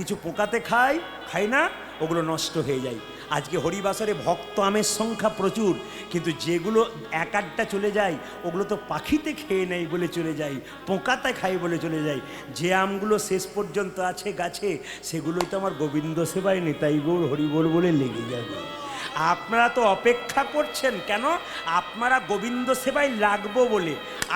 কিছু পোকাতে খাই না, ওগুলো নষ্ট হয়ে যায়। আজকে হরিবাসরে ভক্ত আমের সংখ্যা প্রচুর, কিন্তু যেগুলো এক আধটা চলে যায় ওগুলো তো পাখিতে খেয়ে নেয় বলে চলে যায়, পোকাতে খায় বলে চলে যায়। যে আমগুলো শেষ পর্যন্ত আছে গাছে সেগুলোই তো আমার গোবিন্দ সেবায় নিতাই গৌর হরিবোল বলে লেগে যাবে। আপনারা তো অপেক্ষা করছেন কেন? আপনারা গোবিন্দ সেবায় লাগবো বলে,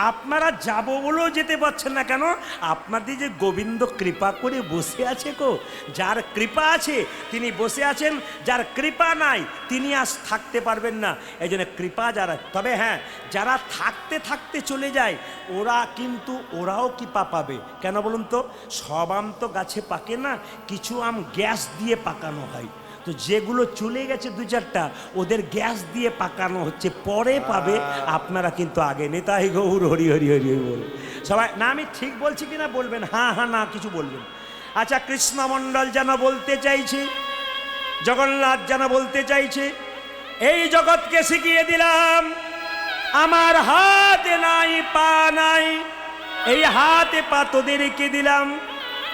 আপনারা যাব বলেও যেতে পারছেন না কেন? আপনাদের যে গোবিন্দ কৃপা করে বসে আছে গো, যার কৃপা আছে তিনি বসে আছেন, যার কৃপা নাই তিনি আজ থাকতে পারবেন না। এই জন্য কৃপা যারা, তবে হ্যাঁ যারা থাকতে থাকতে চলে যায় ওরাও কৃপা পাবে। কেন বলুন তো? সব আম তো গাছে পাকে না, কিছু আম গ্যাস দিয়ে পাকানো হয়। তো যেগুলো চলে গেছে দু চারটা ওদের গ্যাস দিয়ে পাকানো হচ্ছে, পরে পাবে, আপনারা কিন্তু আগে নেতাই গৌর হরি হরি হরি বল সবাই। না আমি ঠিক বলছি কিনা বলবেন, হ্যাঁ হ্যাঁ না কিছু বলবেন। আচ্ছা, কৃষ্ণমণ্ডল যেন বলতে চাইছে, জগন্নাথ যেন বলতে চাইছে, এই জগৎকে শিখিয়ে দিলাম আমার হাতে নাই পা নাই, এই হাতে পা তোদেরকে দিলাম।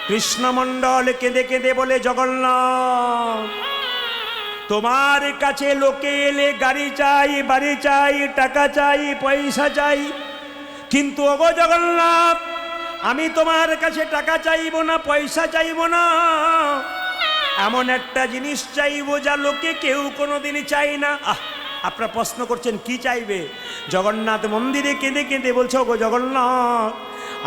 কৃষ্ণমণ্ডল কেঁদে কেঁদে বলে, জগন্নাথ তোমার কাছে লোকে এলে গাড়ি চাই, বাড়ি চাই, টাকা চাই, পয়সা চাই, কিন্তু ওগো জগন্নাথ আমি তোমার কাছে টাকা চাইব না, পয়সা চাইব না, এমন একটা জিনিস চাইবো যা লোকে কেউ কোনোদিনই চাই না। আপনারা প্রশ্ন করছেন কি চাইবে? জগন্নাথ মন্দিরে কেঁদে কেঁদে বলছো, ওগো জগন্নাথ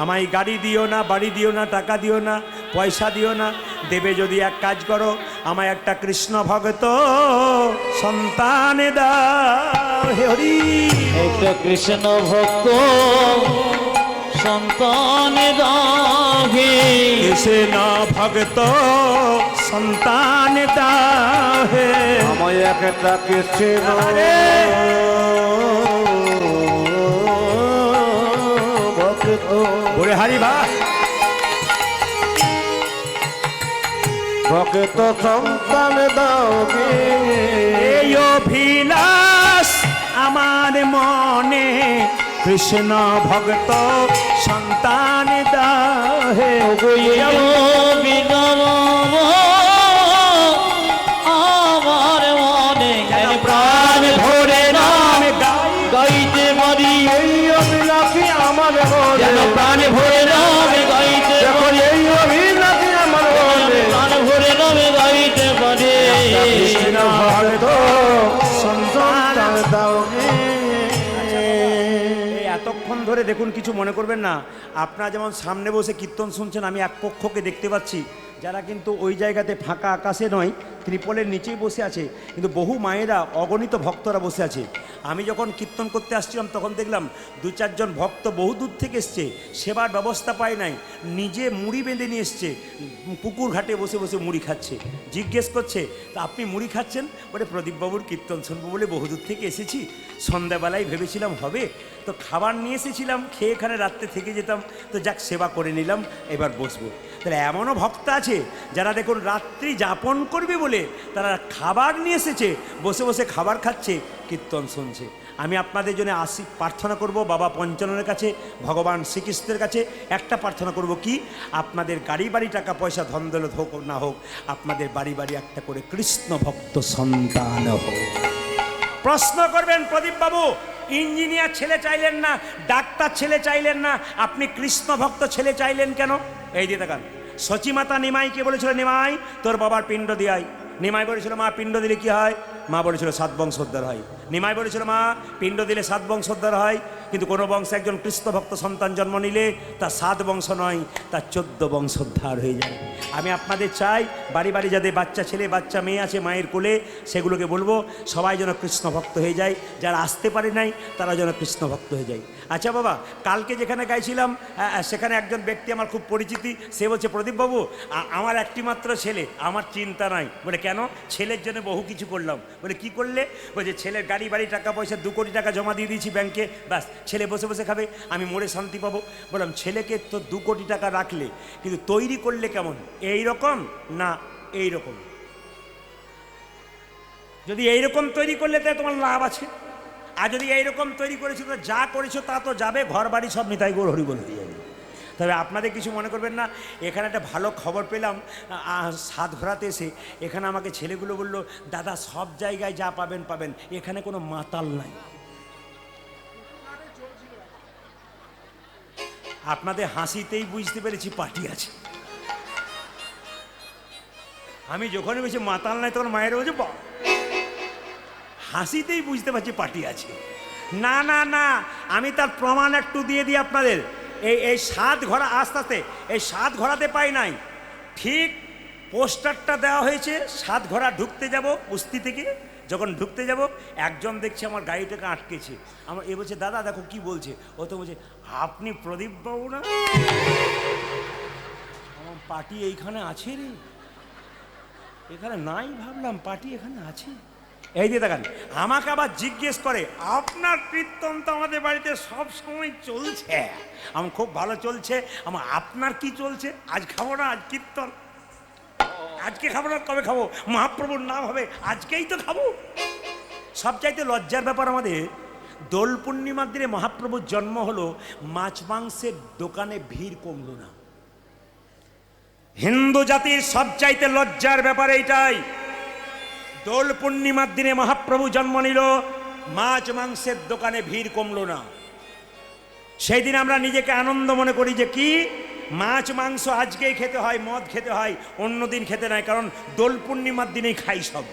আমায় গাড়ি দিও না, বাড়ি দিও না, টাকা দিও না, পয়সা দিও না, দেবে যদি এক কাজ করো, আমায় একটা কৃষ্ণ ভক্ত সন্তান দাও। হে হরি, একটা কৃষ্ণ ভক্ত সন্তান দাও, হে কৃষ্ণ ভক্ত সন্তান দাও, হে আমায় একটা কৃষ্ণ ভক্ত বলে হারি বা ভক্ত সন্তান দাও গে। এই অভিলাষ আমার মনে, কৃষ্ণ ভক্ত সন্তান দাও, হে আমার মনে প্রাণ ভরে নাম গাইতে পারি, এই অভিলাষী আমার যেন মনে, প্রাণ ভরে নাম গাইতে দেখো এই অভিলাষী আমার মনে, প্রাণ ভরে নাম গাইতে পারে। কৃষ্ণ ভক্ত সন্তান দাও গে। এই এতক্ষণ ধরে দেখুন, কিছু মনে করবেন না, আপনারা যেমন সামনে বসে কীর্তন শুনছেন, আমি এক পক্ষকে দেখতে পাচ্ছি যারা কিন্তু ওই জায়গাতে ফাঁকা আকাশে নয়, ত্রিপলের নিচেই বসে আছে, কিন্তু বহু মায়েরা অগণিত ভক্তরা বসে আছে। আমি যখন কীর্তন করতে আসছিলাম তখন দেখলাম দু চারজন ভক্ত বহু দূর থেকে এসছে, সেবার ব্যবস্থা পায় নাই, নিজে মুড়ি বেঁধে নিয়ে এসছে, পুকুর ঘাটে বসে বসে মুড়ি খাচ্ছে। জিজ্ঞেস করছে, তা আপনি মুড়ি খাচ্ছেন? বলে প্রদীপবাবুর কীর্তন শুনবো বলে বহু দূর থেকে এসেছি, সন্ধ্যাবেলায় ভেবেছিলাম হবে, তো খাবার নিয়ে এসেছিলাম, খেয়ে এখানে রাত্রে থেকে যেতাম, তো যাক সেবা করে নিলাম, এবার বসবো। তাহলে এমনও ভক্ত আছে যারা দেখুন রাত্রি যাপন করবে বলে তারা খাবার নিয়ে এসেছে, বসে বসে খাবার খাচ্ছে, কীর্তন শুনছে। আমি আপনাদের জন্য প্রার্থনা করব বাবা পঞ্চাননের কাছে, ভগবান শ্রীকৃষ্ণের কাছে একটা প্রার্থনা করব, কি আপনাদের গাড়ি বাড়ি টাকা পয়সা ধন দৌলত হোক না হোক, আপনাদের বাড়ি বাড়ি একটা করে কৃষ্ণ ভক্ত সন্তান হোক। প্রশ্ন করবেন, প্রদীপ বাবু ইঞ্জিনিয়ার ছেলে চাইলেন না, ডাক্তার ছেলে চাইলেন না, আপনি কৃষ্ণ ভক্ত ছেলে চাইলেন কেন? এই দিয়ে দেখান, সচিমাতা নিমাইকে বলেছিল, নিমাই তোর বাবার পিণ্ড দিয়াই। নিমাই বলেছিল, মা পিণ্ড দিলে কি হয়? মা বলেছিল 7 বংশোদ্ধার হয়। নিমাই বলেছিল, মা পিণ্ড দিলে 7 বংশোদ্ধার হয়, কিন্তু কোনো বংশে একজন কৃষ্ণ ভক্ত সন্তান জন্ম নিলে তার 7 বংশ নয়, তার 14 বংশোদ্ধার হয়ে যায়। আমি আপনাদের চাই বাড়ি বাড়ি যাদের বাচ্চা ছেলে বাচ্চা মেয়ে আছে মায়ের কোলে, সেগুলোকে বলবো সবাই যেন কৃষ্ণ ভক্ত হয়ে যায়, যারা আসতে পারে নাই তারা যেন কৃষ্ণ ভক্ত হয়ে যায়। আচ্ছা বাবা, কালকে যেখানে গাইছিলাম সেখানে একজন ব্যক্তি আমার খুব পরিচিতি, সে বলছে, প্রদীপবাবু আমার একটি মাত্র ছেলে, আমার চিন্তা নাই। বলে কেন? ছেলের জন্য বহু কিছু করলাম। বলে কি করলে? বলছে ছেলের গাড়ি বাড়ি টাকা পয়সা 2 কোটি টাকা জমা দিয়ে দিয়েছি ব্যাংকে, ব্যাস ছেলে বসে বসে খাবে, আমি মরে শান্তি পাবো। বললাম ছেলেকে তো 2 কোটি টাকা রাখলে, কিন্তু তৈরি করলে কেমন? এই রকম না এই রকম? যদি এইরকম তৈরি করলে তাহলে তোমার লাভ আছে, আর যদি এইরকম তৈরি করেছো তো যা করেছো তা তো যাবে, ঘর বাড়ি সব নিতাই গৌর হরি বল হয়ে যাবে। তবে আপনাদের কিছু মনে করবেন না, এখানে একটা ভালো খবর পেলাম। সাত ঘোরাতে এসে এখানে আমাকে ছেলেগুলো বললো, দাদা সব জায়গায় যা পাবেন পাবেন, এখানে কোনো মাতাল নাই। আপনাদের হাসিতেই বুঝতে পেরেছি পার্টি আছে। আমি যখনই বলছি মাতাল নাই তখন মায়ের বলছে হাসিতেই বুঝতে পারছি পার্টি আছে। না না না, আমি তার প্রমাণ একটু দিয়ে দিই আপনাদের। এই সাত ঘোড়া আস্তে আস্তে এই সাত ঘোড়াতে পাই নাই, ঠিক পোস্টারটা দেওয়া হয়েছে সাত ঘোড়া ঢুকতে যাব বস্তি থেকে। যখন ঢুকতে যাব একজন দেখছে আমার গাড়িটাকে আটকেছে। আমার এ বলছে, দাদা দেখো কি বলছে। ও তো বলছে, আপনি প্রদীপ বাবু না? আমার পার্টি এইখানে আছে রে, এখানে নাই। ভাবলাম পার্টি এখানে আছে। এই যে দেখেন, আমাকে আবার জিজ্ঞেস করে, আপনার কীর্তন তো আমাদের বাড়িতে সব সময় চলছে। আমার খুব ভালো চলছে। আপনার কি চলছে? আজ খাবো না, আজ কীর্তন, আজকে খাবো না, কবে খাবো? মহাপ্রভুর নাম হবে, আজকেই তো খাবো। সবচাইতে লজ্জার ব্যাপার আমাদের, দোল পূর্ণিমার দিনে মহাপ্রভুর জন্ম হলো, মাছ মাংসের দোকানে ভিড় কমলো না। হিন্দু জাতির সবচাইতে লজ্জার ব্যাপার এইটাই। দোল পূর্ণিমার দিনে মহাপ্রভু জন্ম নিল, মাছ মাংসের দোকানে ভিড় কমলো না। সেই দিন আমরা নিজেকে আনন্দ মনে করি যে কি, মাছ মাংস আজকেই খেতে হয়, মদ খেতে হয়, অন্য দিন খেতে নাই, কারণ দোল পূর্ণিমার দিনেই খাই সব।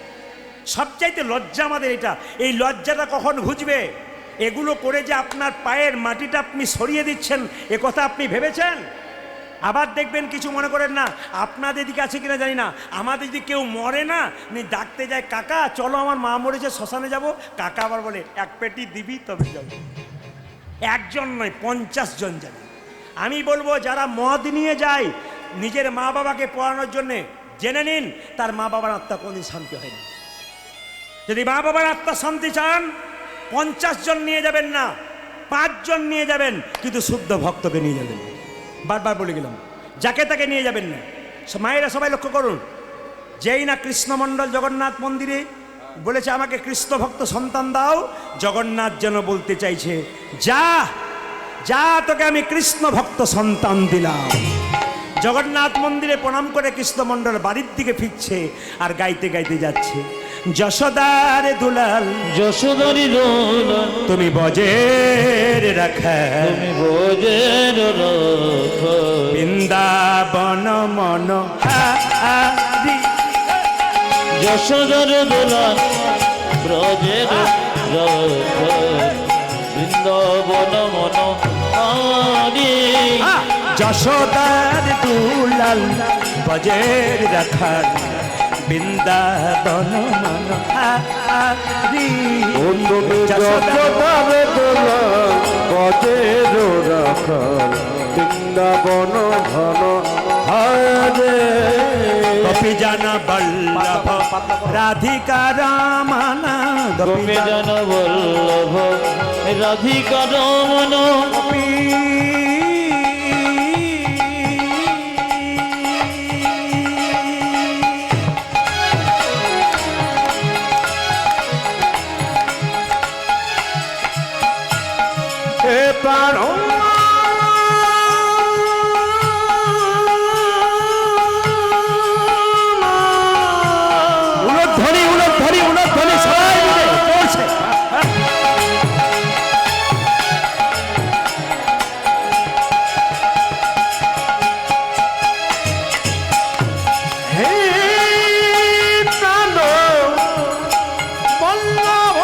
সবচাইতে লজ্জা আমাদের এটা। এই লজ্জাটা কখন ঘুচবে? এগুলো করে যে আপনার পায়ের মাটিটা আপনি সরিয়ে দিচ্ছেন, এ কথা আপনি ভেবেছেন? আবার দেখবেন, কিছু মনে করেন না, আপনাদের দিকে আছে কিনা জানি না, আমাদের যদি কেউ মরে না, ডাকতে যায়, কাকা চলো আমার মা মরেছে শ্মশানে যাব। কাকা আবার বলে, এক পেটি দিবি তবে যাব। একজন নয়, 50 জন যাবে। আমি বলবো, যারা মদ নিয়ে যায় নিজের মা বাবাকে পড়ানোর জন্যে, জেনে নিন তার মা বাবার আত্মা কোনদিন শান্তি হয় না। যদি মা বাবার আত্মা শান্তি চান, 50 জন নিয়ে যাবেন না, 5 জন নিয়ে যাবেন, কিন্তু শুদ্ধ ভক্তকে নিয়ে যাবেন। বারবার বলে গেলাম, যাকে তাকে নিয়ে যাবেন না। মায়েরা সবাই লক্ষ্য করুন, যেই না কৃষ্ণমণ্ডল জগন্নাথ মন্দিরে বলেছে আমাকে কৃষ্ণ ভক্ত সন্তান দাও, জগন্নাথ যেন বলতে চাইছে, যা যা তোকে আমি কৃষ্ণ ভক্ত সন্তান দিলাম। জগন্নাথ মন্দিরে প্রণাম করে কৃষ্ণমণ্ডল বাড়ির দিকে ফিরছে আর গাইতে গাইতে যাচ্ছে, যশোদার দুলাল যশোদারি দোলাল তুমি বজের রাখা, তুমি বজের রাখা, বৃন্দাবন মন হারি। যশোদার দোলাল ব্রজের রাখা, বৃন্দাবন মন হারি। যশোদার দুলাল বজের রাখা, বৃন্দাবন মন হারি। যশোদার দুলাল বজের রাখা, বৃন্দাবন ঘন হারে। গোপী জন বল্লভ রাধিকা রমনা, গোপী জন বল্লভ রাধিকা রমনা। প্রাণ উলধ্বনি উলধ্বনি উলধ্বনি সবাই মিলে পড়ছে। হে প্রাণ বল্লভ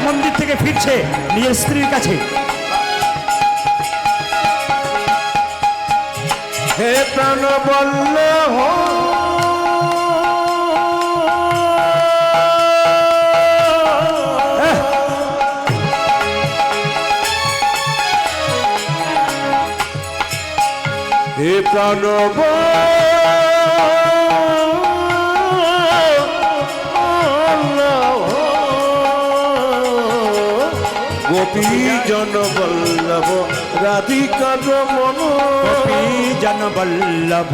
মন্দির থেকে ফিরছে নিজের স্ত্রীর কাছে। হে প্রাণ বল্লভ হে প্রাণ বল্লভ গোপী জন বল্লভ রাধিকার মন গোপী জন বল্লভ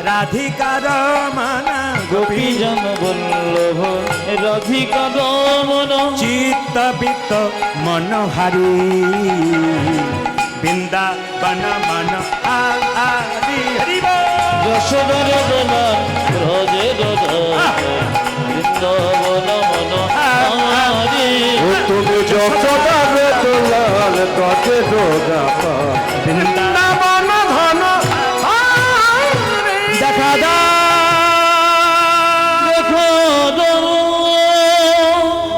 রাধিকার মন গোপী জন বল্লভ রাধিকা রমন চিত্তবিত্ত মনোহারি বৃন্দাবন মন হারি হরি বল। যশোদর দোলাল রজে বৃন্দাবন মন হারি ও তুমি যশোদারে দোলাল কাছে ডোরা বৃন্দাবন ধন দেখা দাও।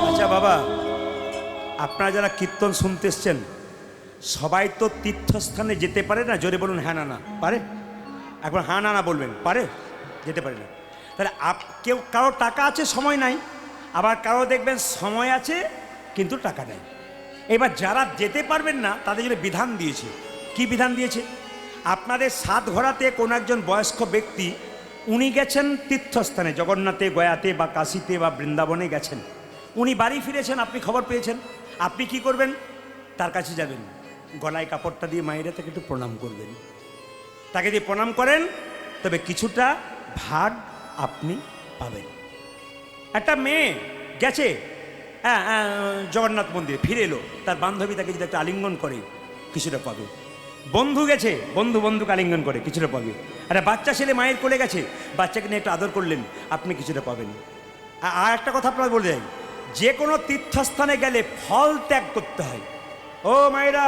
আচ্ছা বাবা, আপনারা যারা কীর্তন শুনতে এসছেন সবাই তো তীর্থস্থানে যেতে পারে না? জোরে বলুন হ্যাঁ না না পারে? একবার হ্যাঁ না না বলবেন, পারে? যেতে পারে না। তাহলে কেউ কারো টাকা আছে সময় নাই, আবার কারো দেখবেন সময় আছে কিন্তু টাকা নেই। এবার যারা যেতে পারবেন না তাদের জন্য বিধান দিয়েছে। কি বিধান দিয়েছে? আপনাদের সাত ঘোড়াতে কোনো একজন বয়স্ক ব্যক্তি উনি গেছেন তীর্থস্থানে, জগন্নাথে, গয়াতে বা কাশীতে বা বৃন্দাবনে গেছেন, উনি বাড়ি ফিরেছেন, আপনি খবর পেয়েছেন। আপনি কি করবেন? তার কাছে যাবেন, গলায় কাপড়টা দিয়ে মায়েরা তাকে একটু প্রণাম করবেন। তাকে দিয়ে প্রণাম করেন, তবে কিছুটা ভাগ আপনি পাবেন। একটা মেয়ে গেছে জগন্নাথ মন্দিরে, ফিরে এলো, তার বান্ধবী তাকে যদি একটা আলিঙ্গন করে কিছুটা পাবে। বন্ধু গেছে, বন্ধুকে আলিঙ্গন করে কিছুটা পাবে। একটা বাচ্চা ছেলে মায়ের কোলে গেছে, বাচ্চাকে নিয়ে একটু আদর করলেন, আপনি কিছুটা পাবেন। আর একটা কথা আপনার বলে যাই, যে কোনো তীর্থস্থানে গেলে ফল ত্যাগ করতে হয়। ও মায়েরা,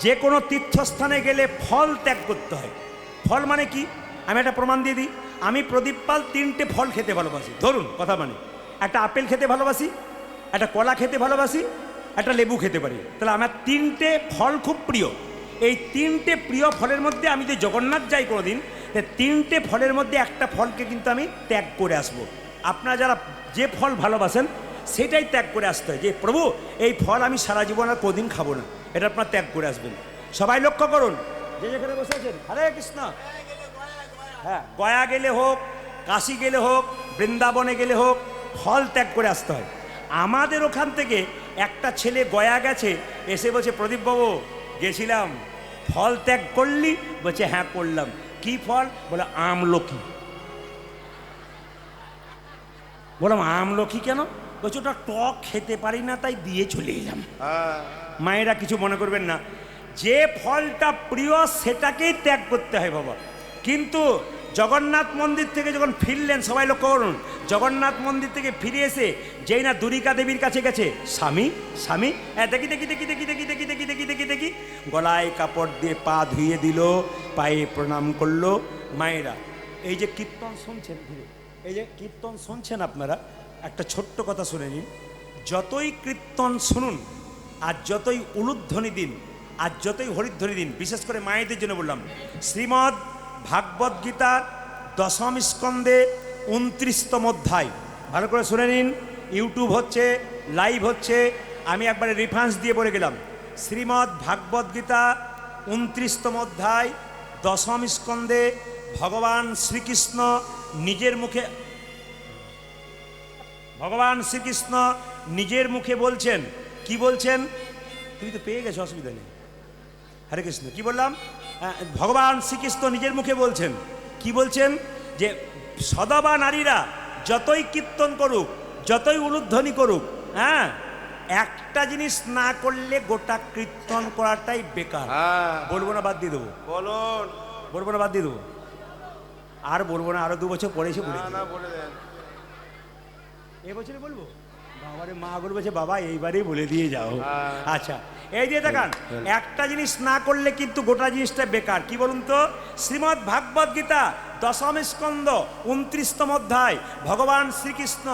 যে কোনো তীর্থস্থানে গেলে ফল ত্যাগ করতে হয়। ফল মানে কি? আমি একটা প্রমাণ দিয়ে দিই। আমি প্রদীপ পাল 3টে ফল খেতে ভালোবাসি। ধরুন কথা মানে, একটা আপেল খেতে ভালোবাসি, একটা কলা খেতে ভালোবাসি, একটা লেবু খেতে পারি। তাহলে আমার 3টে ফল খুব প্রিয়। এই 3টে প্রিয় ফলের মধ্যে আমি যদি জগন্নাথ যাই কোনোদিন, 3টে ফলের মধ্যে একটা ফলকে কিন্তু আমি ত্যাগ করে আসবো। আপনারা যারা যে ফল ভালোবাসেন সেটাই ত্যাগ করে আসতে হয়, যে প্রভু এই ফল আমি সারা জীবন আর কোদিন খাবো না, এটা আপনার ত্যাগ করে আসবেন। সবাই লক্ষ্য করুন, যে যেখানে বসে আছেন, হরে কৃষ্ণ। হ্যাঁ, গয়া গেলে হোক, কাশী গেলে হোক, বৃন্দাবনে গেলে হোক, ফল ত্যাগ করে আসতে হয়। আমাদের ওখান থেকে একটা ছেলে গয়া গেছে, এসে বলছে প্রদীপবাবু গেছিলাম, ফল ত্যাগ করলি? বলছে হ্যাঁ করলাম। কি ফল? বলে আমলকি। বললাম আমলকি কেন? বলছে ওটা টক খেতে পারি না, তাই দিয়ে চলে এলাম। মায়েরা কিছু মনে করবেন না, যে ফলটা প্রিয় সেটাকেই ত্যাগ করতে হয় বাবা। কিন্তু জগন্নাথ মন্দির থেকে যখন ফিরলেন, সবাই লক্ষ্য করুন, জগন্নাথ মন্দির থেকে ফিরে এসে যেই না দুরিকা দেবীর কাছে গেছে, স্বামী স্বামী দেখি দেখি দেখি দেখি দেখি দেখি দেখি দেখি দেখি দেখি গলায় কাপড় দিয়ে পা ধুয়ে দিল, পায়ে প্রণাম করলো। মায়েরা, এই যে কীর্তন শুনছেন, এই যে কীর্তন শুনছেন আপনারা, একটা ছোট্ট কথা শুনে নিন। যতই কীর্তন শুনুন, আর যতই উলুধ্বনি দিন, আর যতই হরিধ্বনি দিন, বিশেষ করে মায়েদের জন্য বললাম, শ্রীমদ্ ভাগবত গীতার 10ম স্কন্ধে 29তম অধ্যায়, ভালো করে শুনে নিন। ইউটিউব হচ্ছে, লাইভ হচ্ছে, আমি একবারে রেফারেন্স দিয়ে বলে গেলাম। শ্রীমদ্ ভাগবত গীতা 29তম অধ্যায় 10ম স্কন্ধে ভগবান শ্রীকৃষ্ণ নিজের মুখে বলছেন। কি বলছেন? তুমি তো পেয়ে গেছো, অসুবিধা নেই। হরে কৃষ্ণ। কি বললাম? ভগবান শ্রীকৃষ্ণ নিজের মুখে বলছেন। কি বলছেন? যে সদবা নারীরা যতই কীর্তন করুক, যতই উলুধ্বনি করুক, হ্যাঁ, একটা জিনিস না করলে গোটা কীর্তন করাটাই বেকার। বলবো না, বাদ দিয়ে দেবো? বলুন। বলবো না, বাদ দিয়ে দেবো? আর বলবো না, আরো 2 বছর পরে এসে বলে এবছরে বলবো। বাবারে, মা বলছে বাবা এইবারেই বলে দিয়ে যাও। আচ্ছা, এই যে দেখান, একটা জিনিস না করলে কিন্তু গোটা জিনিসটা বেকার। কি বলুন তো? শ্রীমদ্ ভাগবত গীতা 10ম স্কন্ধ 29তম অধ্যায় ভগবান শ্রীকৃষ্ণ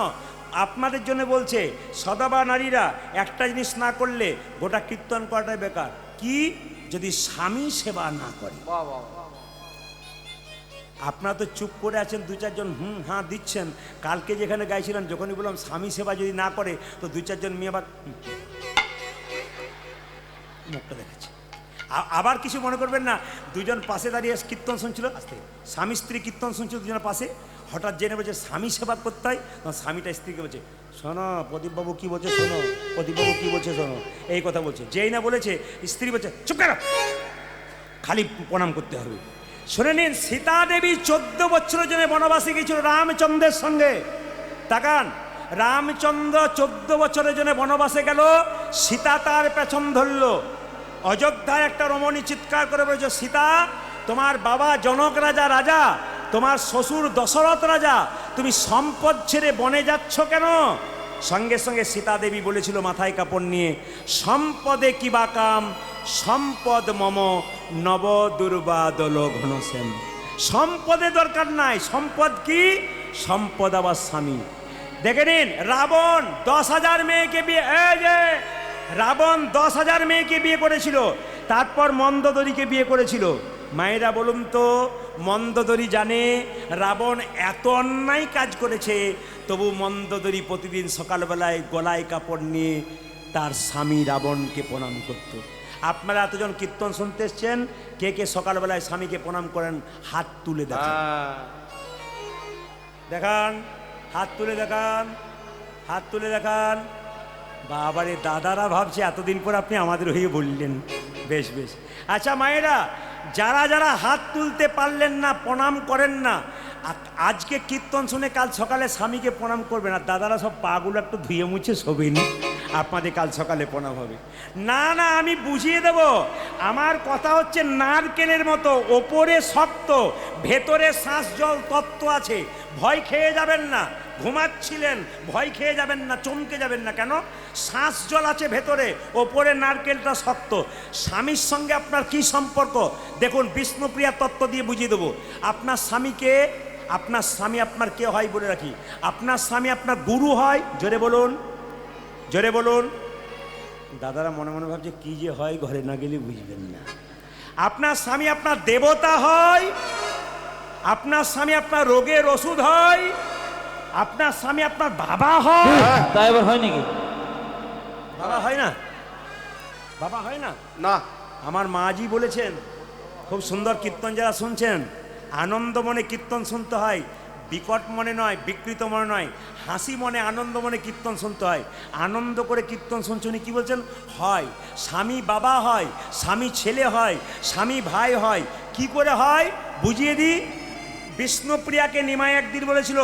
আপনাদের জন্য বলছে, সদবা নারীরা একটা জিনিস না করলে গোটা কীর্তন করাটাই বেকার। কি? যদি স্বামী সেবা না করে। আপনারা তো চুপ করে আছেন, 2-4 জন হ্যাঁ দিচ্ছেন। কালকে যেখানে গাইছিলেন, যখনই বললাম স্বামী সেবা যদি না করে, তো 2-4 জন মেয়ে আবার মুখটা দেখাচ্ছে। আবার কিছু মনে করবেন না, 2জন পাশে দাঁড়িয়ে কীর্তন শুনছিল, আস্তে স্বামী স্ত্রী কীর্তন শুনছিল, 2জনের পাশে, হঠাৎ জেনে বলছে স্বামী সেবা করতে হয়, তখন স্বামীটা স্ত্রীকে বলছে শোনো প্রদীপবাবু কি বলছে শোনো, প্রদীপবাবু কি বলছে শোনো, এই কথা বলছে। যেই না বলেছে স্ত্রী বলছে চুপ করো, খালি প্রণাম করতে হবে। শুনে নিন, সীতা দেবী 14 বছরের জন্য বনবাসে গিয়েছিল রামচন্দ্রের সঙ্গে। তাকান, রামচন্দ্র 14 বছরের জন্য বনবাসে গেল, সীতা তার পেছন ধরল। অযোধ্যায় একটা রমণী চিৎকার করে বলেছে সীতা, তোমার বাবা জনক রাজা রাজা, তোমার শ্বশুর দশরথ রাজা, তুমি সম্পদ ছেড়ে বনে যাচ্ছ কেন? সঙ্গে সঙ্গে সীতা দেবী বলেছিল মাথায় কাপড় নিয়ে, সম্পদে কিবা কাম, সম্পদ মম নব দুর্বাদল ঘনশ্যাম। সম্পদে দরকার নাই, সম্পদ কি? সম্পদ আবার স্বামী। দেখে নিন, রাবণ 10,000 মেয়েকে বিয়ে, এই যে রাবণ 10,000 মেয়েকে বিয়ে করেছিল, তারপর মন্দোদরীকে বিয়ে করেছিল। মায়েরা বলুন তো, মন্দোদরী জানে রাবণ এত অন্যায় কাজ করেছে, তবু মন্দোদরী প্রতিদিন সকালবেলায় গলায় কাপড় নিয়ে তার স্বামী রাবণকে প্রণাম করত। আপনারা এতজন কীর্তন শুনতে এসছেন, কে কে সকালবেলায় স্বামীকে প্রণাম করেন? হাত তুলে দেখান, দেখান, হাত তুলে দেখান, হাত তুলে দেখান। বাবারে, দাদারা ভাবছে এতদিন পর আপনি আমাদের হয়ে বললেন। বেশ বেশ। আচ্ছা মায়েরা, যারা যারা হাত তুলতে পারলেন না, প্রণাম করেন না, আজকে কীর্তন শুনে কাল সকালে স্বামীকে প্রণাম করবেন। আর দাদারা সব পাগুলো একটু ধুয়ে মুছে শোবেন, আপনাদের কাল সকালে প্রণাম হবে। না না, আমি বুঝিয়ে দেব। আমার কথা হচ্ছে নারকেলের মতো, ওপরে শক্ত, ভেতরে শ্বাস জল তত্ত্ব আছে। ভয় খেয়ে যাবেন না, ঘুমাচ্ছিলেন ভয় খেয়ে যাবেন না, চমকে যাবেন না। কেন? শ্বাস জল আছে ভেতরে, ওপরে নারকেলটা শক্ত। স্বামীর সঙ্গে আপনার কি সম্পর্ক দেখুন, বিষ্ণুপ্রিয়া তত্ত্ব দিয়ে বুঝিয়ে দেবো। আপনার স্বামীকে, আপনার স্বামী আপনার কে হয় বলে রাখি, আপনার স্বামী আপনার গুরু হয়। জোরে বলুন, জোরে বলুন। দাদারা মনে মনে ভাবছে কি যে হয়, ঘরে না গেলে বুঝবেন না। আপনার স্বামী আপনার দেবতা হয়, আপনার স্বামী আপনার রোগের ওষুধ হয়, আপনার স্বামী আপনার বাবা হয়। তাই এবার হয় নাকি? বাবা হয় না? বাবা হয় না? না, আমার মাজি বলেছেন, খুব সুন্দর কীর্তন যারা শুনছেন, আনন্দ মনে কীর্তন শুনতে হয়, বিকট মনে নয়, বিকৃত মনে নয়, হাসি মনে আনন্দ মনে কীর্তন শুনতে হয়। আনন্দ করে কীর্তন শুনছেন, কি বলছেন? হয়। স্বামী বাবা হয়, স্বামী ছেলে হয়, স্বামী ভাই হয়। কি করে হয় বুঝিয়ে দিই। বিষ্ণুপ্রিয়াকে নিমাই একদিন বলেছিল,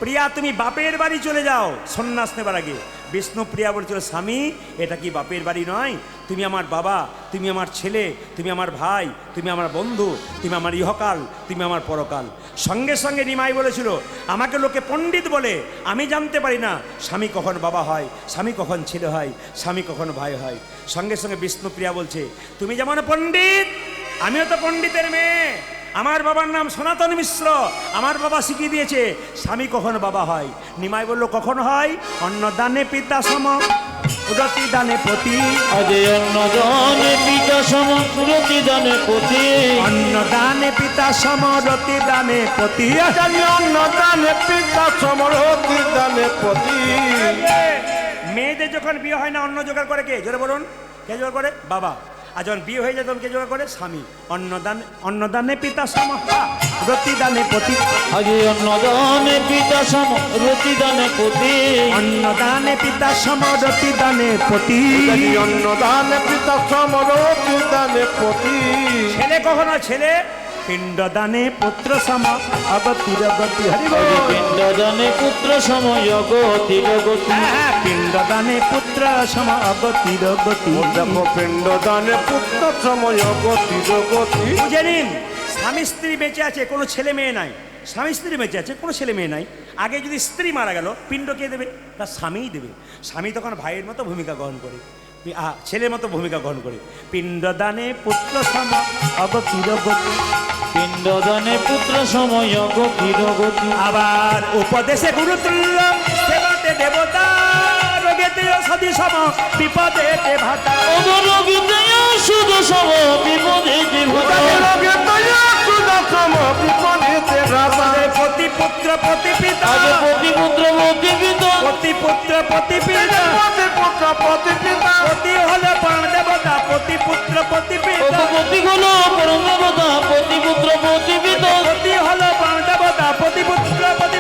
প্রিয়া তুমি বাপের বাড়ি চলে যাও সন্ন্যাস নেবার আগে। বিষ্ণুপ্রিয়া বলেছিল, স্বামী এটা কি বাপের বাড়ি নয়? তুমি আমার বাবা, তুমি আমার ছেলে, তুমি আমার ভাই, তুমি আমার বন্ধু, তুমি আমার ইহকাল, তুমি আমার পরকাল। সঙ্গে সঙ্গে নিমাই বলেছিল, আমাকে লোকে পণ্ডিত বলে, আমি জানতে পারি না স্বামী কখন বাবা হয়, স্বামী কখন ছেলে হয়, স্বামী কখন ভাই হয়। সঙ্গে সঙ্গে বিষ্ণুপ্রিয়া বলছে, তুমি যেমন পণ্ডিত, আমিও তো পণ্ডিতের মেয়ে। আমার বাবার নাম সনাতন মিশ্র, আমার বাবা শিখিয়ে দিয়েছে স্বামী কখন বাবা হয়। নিমাই বলল, কখন হয়? অন্নদানে পিতা সম রতি দানে পতি। আজে অন্নদানে পিতা সম রতি দানে পতি। অন্নদানে পিতা সম রতি দানে পতি। অন্নদানে পিতা সমরতি দানে পতি। মেয়েদের যখন বিয়ে হয় না, অন্ন জোগাড় করে কে? জোরে বলুন, কে জোগাড় করে? বাবা। আর যখন বিয়ে হয়ে যায় তখন কে জোগাড় করে? স্বামী। অন্নদানে পিতা সম রতি দানে পতি। আজে অন্নদানে পিতা সম রতি দানে পতি। অন্নদানে পিতা সম রতি দানে পতি। অন্নদানে পিতা সমরতি দানে পতি। ছেলে কখনো ছেলে পিণ্ডদানে পুত্র সম অগতির গতি। হরি বল। পিণ্ডদানে পুত্র সময় গতির গতি। হ্যাঁ, পিণ্ডদানে পুত্র সম অগতির গতি। দেখো পিণ্ডদানে পুত্র সময় গতির গতি। বুঝে নিন, স্বামী স্ত্রী বেঁচে আছে, কোনো ছেলে মেয়ে নাই। স্বামী স্ত্রী বেঁচে আছে, কোনো ছেলে মেয়ে নাই। আগে যদি স্ত্রী মারা গেল, পিণ্ড কে দেবে? তার স্বামীই দেবে। স্বামী তখন ভাইয়ের মতো ভূমিকা গ্রহণ করে, ছেলের মতো ভূমিকা গ্রহণ করে। পিণ্ডদানে পুত্র সম অগতির গতি। পিণ্ডদানে পুত্র সময় গতির গতি। আবার উপদেশে গুরুতুল্য, সেবাতে দেবতা, রোগেতে সদি সম বিপদেতে ভাতা। অবরোগীতে সুদ সম বিপদেতে ভাতা। রোগে তয়া সুদা সম বিপদেতে ভাতা। পতি পুত্র পতি পিতা। আগে পতি পুত্র পতি পিতা। পতি পুত্র পতি পিতা। পতি পুত্র পতি পিতা। পতি হলো প্রাণ দেবতা, পতি পুত্র পতি পিতা। পতি হলো পরম দেবতা, পতি পুত্র পতি পিতা। পতি হলো প্রাণ দেবতা, পতি পুত্র পতি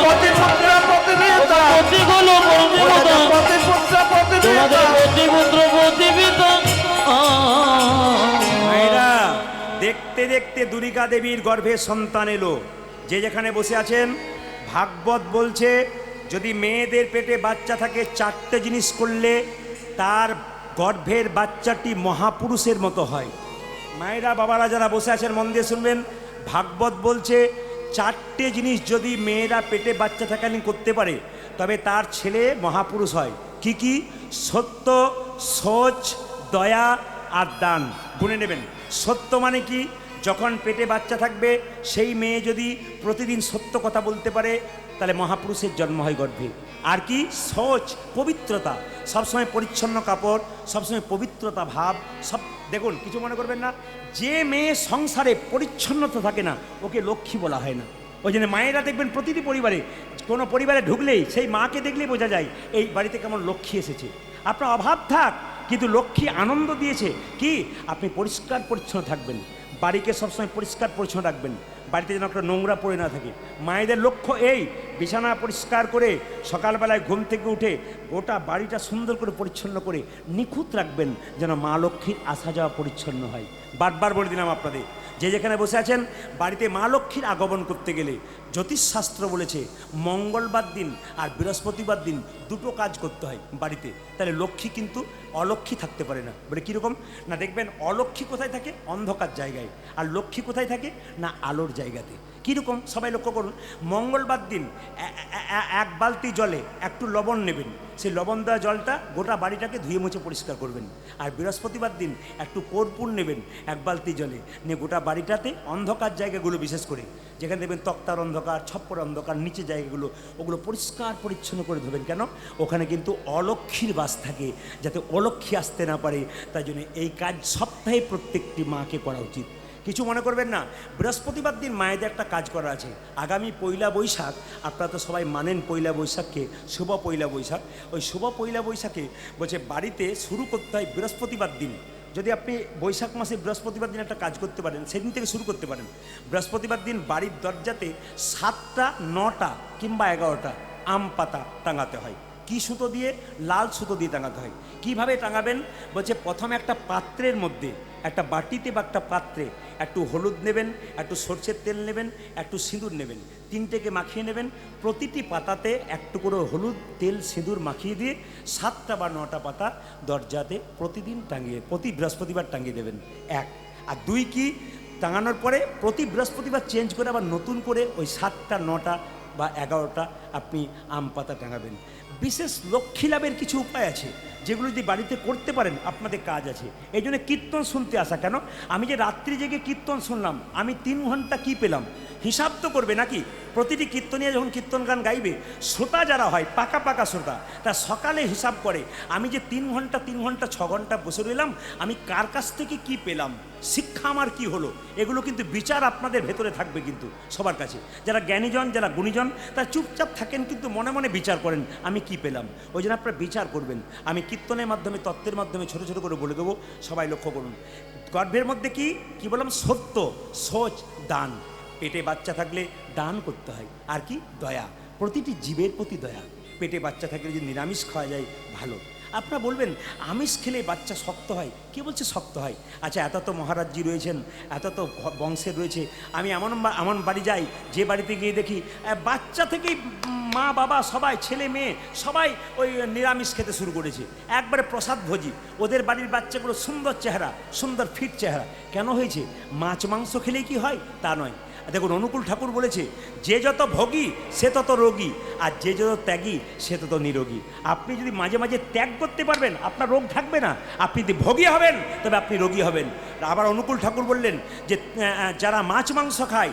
প্রতিপুত্র প্রতিপিতা প্রতিগুলো প্রতিমতা প্রতিপুত্র প্রতিপিতা তোমাদের প্রতিপুত্র প্রতিপিতা মায়েরা, দেখতে দেখতে দুর্গা দেবীর গর্ভে সন্তান এলো। যে যেখানে বসে আছেন, ভাগবত বলছে যদি মেয়েদের পেটে বাচ্চা থাকে 4টে জিনিস করলে তার গর্ভের বাচ্চাটি মহাপুরুষের মতো হয়। মায়েরা, বাবারা যারা বসে আছেন মন দিয়ে শুনবেন, ভাগবত বলছে 4টে জিনিস যদি মেয়েরা পেটে বাচ্চা থাকালীন করতে পারে তবে তার ছেলে মহাপুরুষ হয়। কি কি? সত্য, সোচ, দয়া আর দান। গুনে নেবেন। সত্য মানে কি? যখন পেটে বাচ্চা থাকবে সেই মেয়ে যদি প্রতিদিন সত্য কথা বলতে পারে তাহলে মহাপুরুষের জন্ম হয় গর্ভে। আর কি? সোচ, পবিত্রতা, সবসময় পরিচ্ছন্ন কাপড়, সবসময় পবিত্রতা ভাব। সব দেখুন, কিছু মনে করবেন না, যে মেয়ে সংসারে পরিচ্ছন্নতা থাকে না ওকে লক্ষ্মী বলা হয় না। ওই জন্য মায়েরা দেখবেন প্রতিটি পরিবারে, কোনো পরিবারে ঢুকলেই সেই মাকে দেখলেই বোঝা যায় এই বাড়িতে কেমন লক্ষ্মী এসেছে। আপনার অভাব থাক কিন্তু লক্ষ্মী আনন্দ দিয়েছে কি? আপনি পরিষ্কার পরিচ্ছন্ন থাকবেন, বাড়িকে সবসময় পরিষ্কার পরিচ্ছন্ন রাখবেন, বাড়িতে যেন একটা নোংরা পড়ে না থাকে। মায়েদের লক্ষ্য এই, বিছানা পরিষ্কার করে সকালবেলায় ঘুম থেকে উঠে গোটা বাড়িটা সুন্দর করে পরিচ্ছন্ন করে নিখুঁত রাখবেন যেন মা লক্ষ্মীর আসা যাওয়া পরিচ্ছন্ন হয়। বারবার বলে দিলাম আপনাদের, যে যেখানে বসে আছেন, বাড়িতে মা লক্ষ্মীর আগমন করতে গেলে জ্যোতিষশাস্ত্র বলেছে মঙ্গলবার দিন আর বৃহস্পতিবার দিন দুটো কাজ করতে হয় বাড়িতে, তাহলে লক্ষ্মী কিন্তু অলক্ষ্মী থাকতে পারে না। বলে কীরকম না, দেখবেন অলক্ষ্মী কোথায় থাকে? অন্ধকার জায়গায়। আর লক্ষ্মী কোথায় থাকে? না আলোর জায়গাতে। কীরকম? সবাই লক্ষ্য করুন, মঙ্গলবার দিন এক বালতি জলে একটু লবণ নেবেন, সেই লবণ দেওয়া জলটা গোটা বাড়িটাকে ধুয়ে মুছে পরিষ্কার করবেন। আর বৃহস্পতিবার দিন একটু কর্পূর নেবেন এক বালতি জলে, নিয়ে গোটা বাড়িটাতে অন্ধকার জায়গাগুলো বিশেষ করে যেখানে দেখবেন তক্তার অন্ধকার, ছপ্পর অন্ধকার, নিচে জায়গাগুলো ওগুলো পরিষ্কার পরিচ্ছন্ন করে ধোবেন। কেন? ওখানে কিন্তু অলক্ষ্মীর বাস থাকে, যাতে অলক্ষ্মী আসতে না পারে। তাই জন্য এই কাজ সপ্তাহে প্রত্যেকটি মাকে করা উচিত। কিছু মনে করবেন না, বৃহস্পতিবার দিন মায়েদের একটা কাজ করা আছে। আগামী পয়লা বৈশাখ, আপনারা তো সবাই মানেন পয়লা বৈশাখকে, শুভ পয়লা বৈশাখ। ওই শুভ পয়লা বৈশাখে বলছে বাড়িতে শুরু করতে হয় বৃহস্পতিবার দিন। যদি আপনি বৈশাখ মাসে বৃহস্পতিবার দিন একটা কাজ করতে পারেন, সেদিন থেকে শুরু করতে পারেন। বৃহস্পতিবার দিন বাড়ির দরজাতে 7টা, 9টা কিংবা 11টা আম পাতা টাঙাতে হয়। কি সুতো দিয়ে? লাল সুতো দিয়ে টাঙাতে হয়। কিভাবে টাঙাবেন? বলছে প্রথমে একটা পাত্রের মধ্যে, একটা বাটিতে বা একটা পাত্রে একটু হলুদ নেবেন, একটু সরষের তেল নেবেন, একটু সিঁদুর নেবেন, তিনটেকে মাখিয়ে নেবেন। প্রতিটি পাতাতে একটু করে হলুদ, তেল, সিঁদুর মাখিয়ে দিয়ে 7টা বা 9টা পাতা দরজাতে প্রতিদিন টাঙিয়ে, প্রতি বৃহস্পতিবার টাঙিয়ে দেবেন। 1 আর 2 কি? টাঙানোর পরে প্রতি বৃহস্পতিবার চেঞ্জ করে আবার নতুন করে ওই 7টা, 9টা বা 11টা আপনি আম পাতা টাঙাবেন। বিশেষ লক্ষ্মী লাভের কিছু উপায় আছে যেগুলো যদি বাড়িতে করতে পারেন আপনাদের কাজ আছে। এই জন্য কীর্তন শুনতে আসা। কেন? আমি যে রাত্রি জেগে কীর্তন শুনলাম, আমি 3 ঘন্টা কি পেলাম? হিসাব তো করবে নাকি? প্রতিটি কীর্তনিয়া যখন কীর্তন গান গাইবে, শ্রোতা যারা হয় পাকা পাকা শ্রোতা, তা সকালে হিসাব করে আমি যে 3 ঘন্টা 6 ঘন্টা বসে রইলাম, আমি কার কাছ থেকে কি পেলাম, শিক্ষা আমার কি হলো, এগুলো কিন্তু বিচার আপনাদের ভেতরে থাকবে কিন্তু সবার কাছে। যারা জ্ঞানীজন, যারা গুণীজন, তারা চুপচাপ থাকেন কিন্তু মনে মনে বিচার করেন আমি কি পেলাম। ওই জন্য আপনারা বিচার করবেন। আমি কীর্তনের মাধ্যমে, তত্ত্বের মাধ্যমে ছোট ছোট করে বলে দেবো, সবাই লক্ষ্য করুন। গর্ভের মধ্যে কি বললাম? সত্য, সোচ, দান। পেটে বাচ্চা থাকলে দান করতে হয়। আর কি? দয়া, প্রতিটি জীবের প্রতি দয়া। পেটে বাচ্চা থাকলে যদি নিরামিষ খাওয়া যায় ভালো। আপনারা বলবেন আমিষ খেলে বাচ্চা শক্ত হয়। কে বলছে শক্ত হয়? আচ্ছা, এত তো মহারাজজি রয়েছেন, এত তো বংশের রয়েছে। আমি এমন বাড়ি যাই, যে বাড়িতে গিয়ে দেখি বাচ্চা থেকেই মা বাবা সবাই, ছেলে মেয়ে সবাই ওই নিরামিষ খেতে শুরু করেছে, একবারে প্রসাদ ভোজি। ওদের বাড়ির বাচ্চাগুলো সুন্দর চেহারা, সুন্দর ফিট চেহারা। কেন হয়েছে? মাছ মাংস খেলেই কি হয়? তা নয়। দেখুন, অনুকূল ঠাকুর বলেছে যে যত ভোগী সে তত রোগী, আর যে যত ত্যাগী সে তত নিরোগী। আপনি যদি মাঝে মাঝে ত্যাগ করতে পারবেন, আপনার রোগ থাকবে না। আপনি যদি ভোগী হবেন তবে আপনি রোগী হবেন। আবার অনুকূল ঠাকুর বললেন যে যারা মাছ মাংস খায়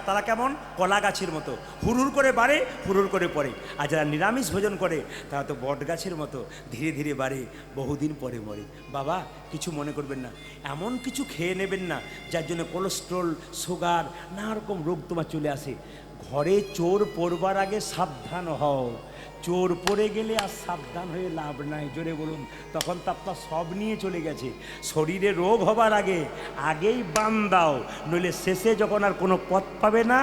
তারা কেমন? কলা গাছের মতো, হুড়হুড় করে বাড়ে, হুড়হুড় করে পড়ে। আর যারা নিরামিষ ভোজন করে তারা তো বট গাছের মতো, ধীরে ধীরে বাড়ে, বহুদিন পরে মরে। বাবা, কিছু মনে করবেন না, এমন কিছু খেয়ে নেবেন না যার জন্য কোলেস্ট্রল, সুগার, নানা রকম রোগ তোমার চলে আসে। ঘরে চোর পড়বার আগে সাবধান হও। চোর পড়ে গেলে আর সাবধান হয়ে লাভ নাই, জোরে বলুন। তখন তো আপনার সব নিয়ে চলে গেছে। শরীরে রোগ হবার আগেই বান দাও, নইলে শেষে যখন আর কোনো পথ পাবে না,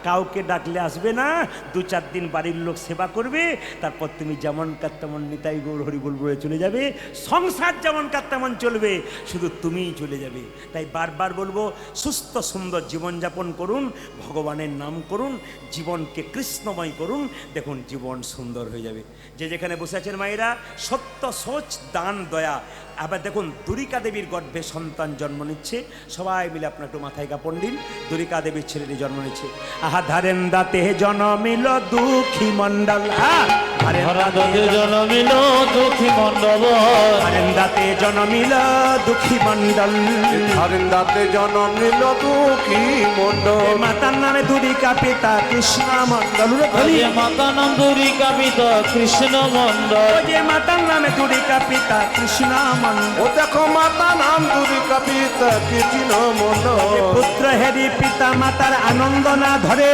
কাউকে ডাকলে আসবে না, 2-4 দিন বাড়ির লোক সেবা করবে, তারপর তুমি যেমন কার তেমন নিতাই গৌর হরি বল বলে চলে যাবে। সংসার যেমন কার তেমন চলবে, শুধু তুমিই চলে যাবে। তাই বারবার বলবো, সুস্থ সুন্দর জীবনযাপন করুন, ভগবানের নাম করুন, জীবনকে কৃষ্ণময় করুন, দেখুন জীবন সুন্দর হয়ে যাবে। যে যেখানে বসে আছেন মায়েরা, সত্য সোচ দান দয়া। আবার দেখুন, দুরিকা দেবীর গর্ভে সন্তান জন্ম নিচ্ছে। সবাই মিলে আপনার একটু মাথায় কাপড় দিন। দুরিকা দেবীর ছেলেটি জন্ম নিচ্ছে। আহা ধারেন দাতে জনমিল দুঃখী মণ্ডল, ধরাতে জনমিল দুঃখী মণ্ডল, ধারেন দাতে জনমিল দুঃখী মণ্ডল, হরিন্দাতে জনম নিল দুঃখী মণ্ডল। মাতার নামে দুরিকা পিতা কৃষ্ণ মণ্ডল। যে মাতা নাম দুরিকা পিতা কৃষ্ণ মণ্ডল, যে মাতার নামে দুরিকা পিতা কৃষ্ণ মণ্ডল। ও দেখো মাতা নাম দুরিকা পিতা কৃষ্ণ মণ্ডল। পুত্র হেরি পিতা মাতার আনন্দ না ধরে,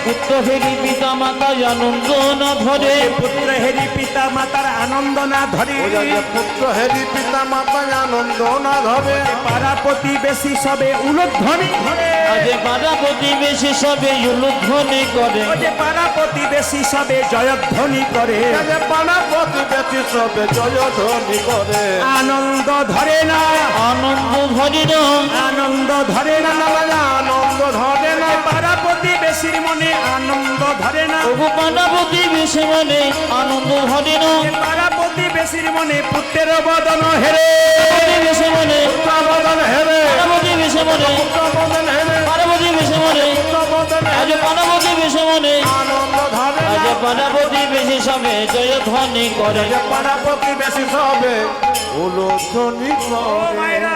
পুত্র হেরি পিতা মাতা আনন্দ না ধরে, পুত্র হেরি পিতা মাতার আনন্দ না ধরে, ও যে পুত্র হেরি পিতা মাতা আনন্দ না ধরে। পাড়া প্রতিবেশী সবে উলুধ্বনি ধরে, আজ পাড়া প্রতিবেশী সবে উলুধ্বনি করে, যে পাড়া প্রতিবেশী সবে জয়ধ্বনি করে, যে পাড়া প্রতিবেশী সবে জয়ধ্বনি করে। আনন্দ ধরে না, আনন্দ ধরে না, আনন্দ ধরে না, আনন্দ ধরে না। পাড়া প্রতিবেশীর মনে আনন্দ ধরে না, তবু পাড়া প্রতিবেশী মনে আনন্দ ধরে না, পাড়া প্রতিবেশীর মনে পুত্রের বদন হেরে, প্রতিবেশী মনে পুত্রবদন হেরে, পাড়া প্রতিবেশী মনে পুত্রবদন হেরে, পাড়া প্রতিবেশী মনে পুত্রবদন আজ হেরে। পাড়া প্রতিবেশী মনে আনন্দ ধরে আজ না। পাড়া প্রতিবেশী সবে জয়ধ্বনি করে। যে পাড়া প্রতিবেশী সবে উলুধ্বনি ও করে। মায়েরা,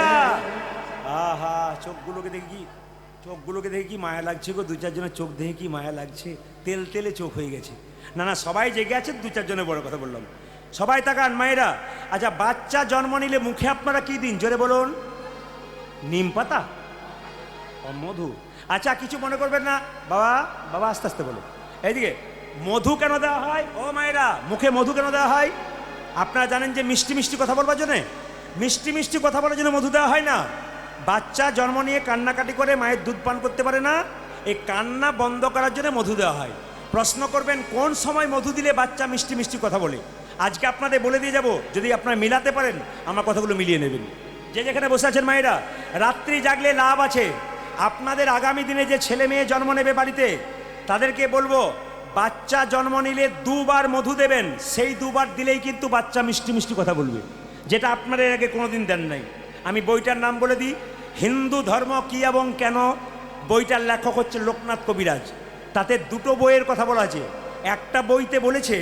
আহা চোখগুলোকে দেখি, চোখগুলোকে দেখে কি মায়া লাগছে গো। 2-4 জনের চোখ দেখে কি মায়া লাগছে, তেল তেলে চোখ হয়ে গেছে। না না, সবাই জেগে আছেন, 2-4 জনের বড় কথা বললাম। সবাই তাকান মায়েরা। আচ্ছা, বাচ্চা জন্ম নিলে মুখে আপনারা কি দিন, জোরে বলুন? নিম পাতা, মধু। আচ্ছা, কিছু মনে করবেন না বাবা, বাবা আস্তে আস্তে বলো। এইদিকে, মধু কেন দেওয়া হয় ও মায়েরা? মুখে মধু কেন দেওয়া হয়? আপনারা জানেন যে মিষ্টি মিষ্টি কথা বলবার জন্যে, মিষ্টি মিষ্টি কথা বলার জন্য মধু দেওয়া হয় না। বাচ্চা জন্ম নিয়ে কান্নাকাটি করে মায়ের দুধ পান করতে পারে না, এই কান্না বন্ধ করার জন্য মধু দেওয়া হয়। প্রশ্ন করবেন কোন সময় মধু দিলে বাচ্চা মিষ্টি মিষ্টি কথা বলে? আজকে আপনাদের বলে দিয়ে যাব, যদি আপনারা মিলাতে পারেন আমার কথাগুলো মিলিয়ে নেবেন। যে যেখানে বসে আছেন মায়েরা, রাত্রি জাগলে লাভ আছে। আপনাদের আগামী দিনে যে ছেলে মেয়ে জন্ম নেবে বাড়িতে, তাদেরকে বলবো বাচ্চা জন্ম নিলে 2 বার মধু দেবেন। সেই 2 বার দিলেই কিন্তু বাচ্চা মিষ্টি মিষ্টি কথা বলবে, যেটা আপনারা এর আগে কোনোদিন দেন নাই। আমি বইটার নাম বলে দিই, হিন্দু ধর্ম কি এবং কেন। বইটার লেখক হচ্ছে লোকনাথ কবিরাজ। তাতে 2টো বইয়ের কথা বলা আছে। একটা বইতে বলেছে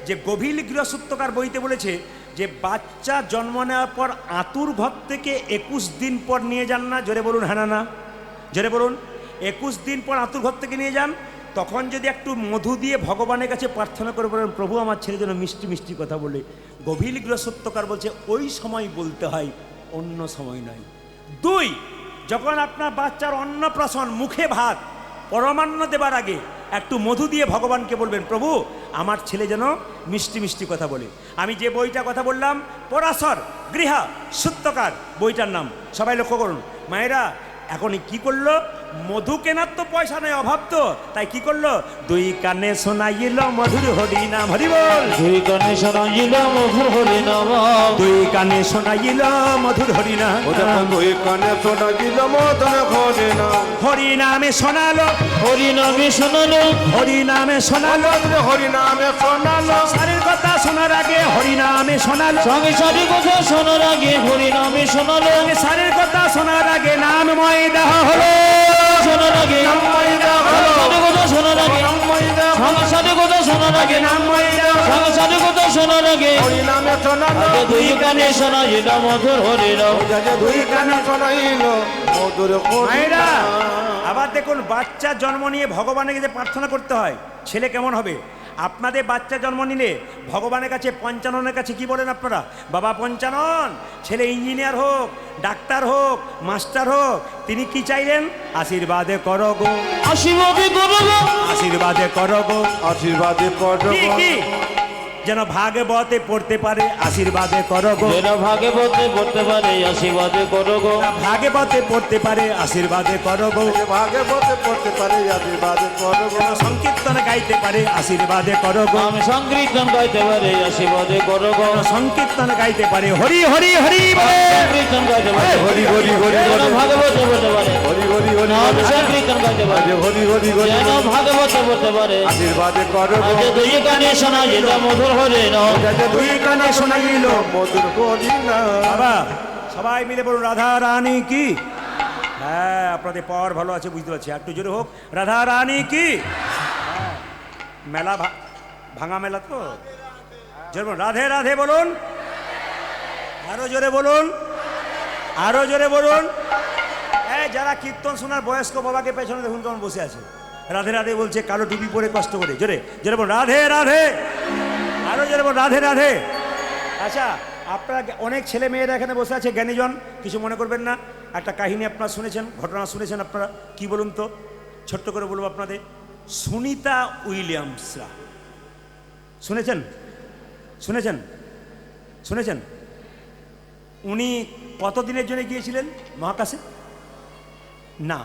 যে গভীর গৃহসূত্রকার বইতে বলেছে যে বাচ্চা জন্ম নেওয়ার পর আতুর ঘর থেকে 21 দিন পর নিয়ে যান না, জোরে বলুন হ্যাঁ না, জোরে বলুন। 21 দিন পর আতুর ঘর থেকে নিয়ে যান, তখন যদি একটু মধু দিয়ে ভগবানের কাছে প্রার্থনা করে বলেন প্রভু আমার ছেলে যেন মিষ্টি মিষ্টি কথা বলে, গভীর গৃহসূত্রকার বলছে ওই সময় বলতে হয়, অন্য সময় নয়। 2, যখন আপনার বাচ্চার অন্নপ্রাশন, মুখে ভাত, পরমান্ন দেবার আগে একটু মধু দিয়ে ভগবানকে বলবেন প্রভু আমার ছেলে যেন মিষ্টি মিষ্টি কথা বলে। আমি যে বইটা কথা বললাম, পরাশর গৃহা সূত্রকার বইটার নাম, সবাই লক্ষ্য করুন। মায়েরা এখন কি করলো, মধু কেনার তো পয়সা নেই, অভাব তো, তাই কি করলো, 2 কানে শোনাইল মধুর হরি নাম, হরি বল। 2 কানে শোনাইল মধুর হরি নাম, 2 কানে শোনাইল মধুর হরি নাম। ও দেখো 2 কানে শোনাইল মধুর হরি নাম। হরি নামে শোনালো, হরি নামে শোনালো, হরি নামে শোনালো, হরি নামে শোনালো। সারের কথা শোনার আগে হরি নামে শোনালো, সংসারের কথা শোনার আগে হরি নামে শোনালো, সারের কথা শোনার আগে নামময় দেহ হলো, শোনার আগে সংসারের কথা শোনার আগে, সংসারের কথা শোনার আগে, নামময় দেহ সংসারের কথা শোনার আগে হরি নামে শোনালো। আগে 2 কানে শোনাইল মধুর হরি নাম। 2 কানে শোনাইল মধুর হরি মায়েরা, নাম। আবার দেখুন বাচ্চা জন্ম নিয়ে ভগবানের কাছে প্রার্থনা করতে হয়, ছেলে কেমন হবে। আপনাদের বাচ্চা জন্ম নিলে ভগবানের কাছে, পঞ্চাননের কাছে কি বলেন আপনারা, বাবা পঞ্চানন ছেলে ইঞ্জিনিয়ার হোক, ডাক্তার হোক, মাস্টার হোক, তিনি কি চাইলেন, আশীর্বাদে করো গো, আশীর্বাদে করো গো, আশীর্বাদে করো গো। আশীর্বাদে করো কি কি যেন ভাগবতে পড়তে পারে আশীর্বাদে করো গো। যেন ভাগবতে পড়তে পারে আশীর্বাদে করো গো। ভাগবতে পড়তে পারে আশীর্বাদে করো গো। ভাগবতে পড়তে পারে আশীর্বাদে করো গো। যেন সংকীর্তন গাইতে পারে আশীর্বাদে করো গো। আমি সংকীর্তন গাইতে পারে আশীর্বাদে করো গো। যেন সংকীর্তন গাইতে পারে হরি হরি হরি বলে। সংকীর্তন গাইতে পারে হরি হরি হরি যেন ভাগবতে পড়তে পারে হরি হরি হরি আমি সংকীর্তন গাইতে পারে হরি হরি হরি যেন ভাগবতে পড়তে পারে আশীর্বাদে করো গো। আজ দুই কানে শোনা যেত মধুর হরে না দুই কানে শোনা গেল মধুর হরি না। বাবা সবাই মিলে বলুন রাধা রানী কি। হ্যাঁ আপনাদের পাওয়ার ভালো আছে বুঝতে পারছি, একটু জোরে হোক রাধা রানী কি। হ্যাঁ, মেলা ভাঙা মেলা তো জোরে বলুন রাধে রাধে বলুন, আরো জোরে বলুন, আরো জোরে বলুন। এই যারা কীর্তন শোনার বয়স্ক বাবাকে পেছনে দেখুন কেমন বসে আছে, রাধে রাধে বলছে কালো টুপি পরে কষ্ট করে। জোরে জোরে বলুন রাধে রাধে, আরো জোরে বলুন রাধে রাধে। আচ্ছা আপনারা অনেক ছেলে মেয়েরা এখানে বসে আছে জ্ঞানীজন, কিছু মনে করবেন না। একটা কাহিনী আপনারা শুনেছেন, ঘটনা শুনেছেন আপনারা, কি বলুন তো, ছোট্ট করে বলবো আপনাদের। সুনিতা উইলিয়ামসরা শুনেছেন, শুনেছেন, শুনেছেন? উনি কতদিনের জন্য গিয়েছিলেন মহাকাশে? না,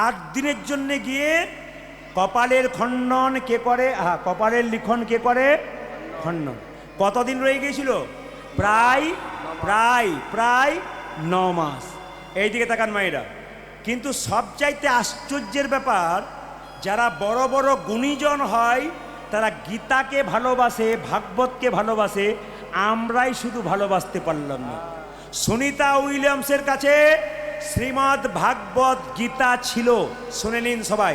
8 দিনের জন্য গিয়ে কপালের খণ্ডন কে করে? কপালের লিখন কে করে? খণ্ডন। কতদিন রয়ে গিয়েছিল? প্রায় প্রায় প্রায় 9 মাস। এইদিকে তাকান মায়েরা। কিন্তু সবচাইতে আশ্চর্যের ব্যাপার, যারা বড় বড় গুণীজন হয় তারা গীতাকে ভালোবাসে, ভাগবতকে ভালোবাসে, আমরাই শুধু ভালোবাসতে পারলাম না। সুনিতা উইলিয়ামসের কাছে শ্রীমদ্ ভাগবত গীতা ছিল, শুনে নিন সবাই।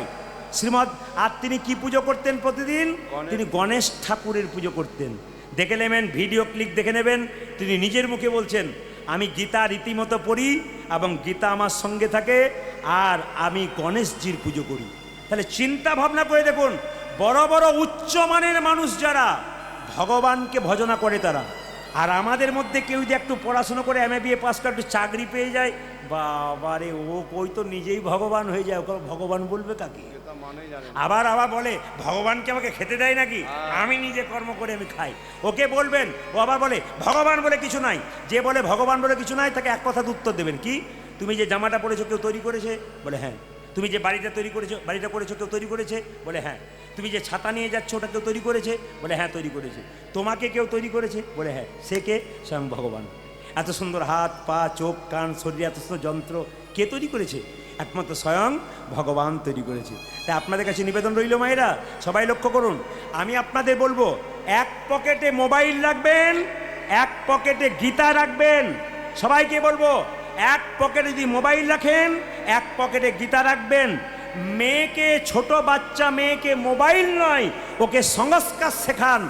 শ্রীমদ্, আর তিনি কি পুজো করতেন প্রতিদিন? তিনি গণেশ ঠাকুরের পুজো করতেন। দেখে নেবেন, ভিডিও ক্লিপ দেখে নেবেন, তিনি নিজের মুখে বলছেন আমি গীতা রীতিমতো পড়ি এবং গীতা আমার সঙ্গে থাকে, আর আমি গণেশজির পুজো করি। তাহলে চিন্তা ভাবনা করে দেখুন, বড় বড় উচ্চমানের মানুষ যারা ভগবানকে ভজনা করে তারা, আর আমাদের মধ্যে কেউ যদি একটু পড়াশুনো করে MA BA পাস করে একটু চাকরি পেয়ে যায়, বাবারে ও কই তো নিজেই ভগবান হয়ে যায়, ওকে ভগবান বলবে কাকে? আবার আবার বলে ভগবানকে আমাকে খেতে দেয় নাকি, আমি নিজে কর্ম করে আমি খাই, ওকে বলবেন। ও আবার বলে ভগবান বলে কিছু নাই। যে বলে ভগবান বলে কিছু নাই তাকে এক কথাতে উত্তর দেবেন, কি তুমি যে জামাটা পরেছো কেউ তৈরি করেছে? বলে হ্যাঁ। তুমি যে বাড়িটা তৈরি করেছো, বাড়িটা করেছো কেউ তৈরি করেছে? বলে হ্যাঁ। তুমি যে ছাতা নিয়ে যাচ্ছ ওটা কেউ তৈরি করেছে? বলে হ্যাঁ তৈরি করেছে। তোমাকে কেউ তৈরি করেছে? বলে হ্যাঁ। সে কে? স্বয়ং ভগবান। এত সুন্দর হাত পা চোখ কান শরীর, এত সুন্দর যন্ত্র কে তৈরি করেছে? একমাত্র স্বয়ং ভগবান তৈরি করেছে। তাই আপনাদের কাছে নিবেদন রইল মায়েরা, সবাই লক্ষ্য করুন। আমি আপনাদের বলবো, এক পকেটে মোবাইল রাখবেন, এক পকেটে গীতা রাখবেন। সবাইকে বলবো, এক পকেটে যদি মোবাইল রাখেন, এক পকেটে গীতা রাখবেন। মেয়েকে, ছোট বাচ্চা মেয়েকে মোবাইল নয়, ওকে সংস্কার শেখান।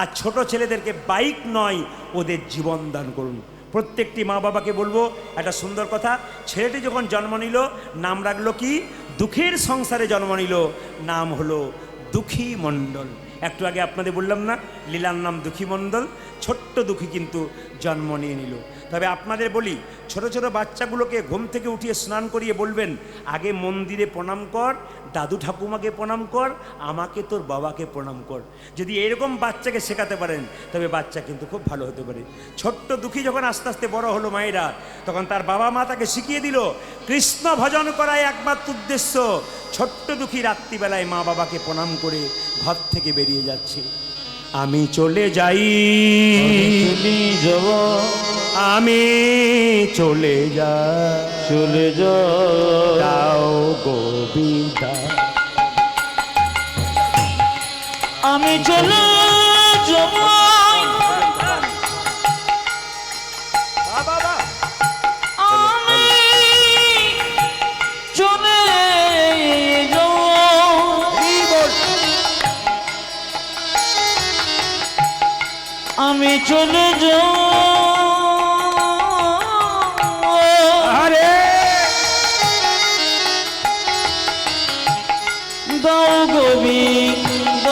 আর ছোট ছেলেদেরকে বাইক নয়, ওদের জীবন দান করুন। প্রত্যেকটি মা বাবাকে বলবো একটা সুন্দর কথা, ছেলেটি যখন জন্ম নিল নাম রাখলো কি? দুঃখের সংসারে জন্ম নিল, নাম হলো দুঃখী মণ্ডল। একটু আগে আপনাদের বললাম না, লীলার নাম দুঃখী মণ্ডল। ছোট্ট দুঃখী কিন্তু জন্ম নিয়ে নিল। তবে আপনাদের বলি, ছোট ছোট বাচ্চাগুলোকে ঘুম থেকে উঠিয়ে স্নান করিয়ে বলবেন, আগে মন্দিরে প্রণাম কর, দাদু ঠাকুমাকে প্রণাম কর, আমাকে তোর বাবাকে প্রণাম কর। যদি এরকম বাচ্চাকে শেখাতে পারেন তবে বাচ্চা কিন্তু খুব ভালো হতে পারে। ছোট্ট দুঃখী যখন আস্তে আস্তে বড় হলো মায়েরা, তখন তার বাবা মা তাকে শিখিয়ে দিল কৃষ্ণ ভজন করাই একমাত্র উদ্দেশ্য। ছোট্ট দুঃখী রাত্রিবেলায় মা বাবাকে প্রণাম করে ঘর থেকে বেরিয়ে যাচ্ছে। আমি চলে যাই, আমি চলে যাই, চলে যাও গোবিন্দা, আমি চলে যাব, আমি চলে যাব, আমি চলে যাব, আরে দাও গোবিন্দ,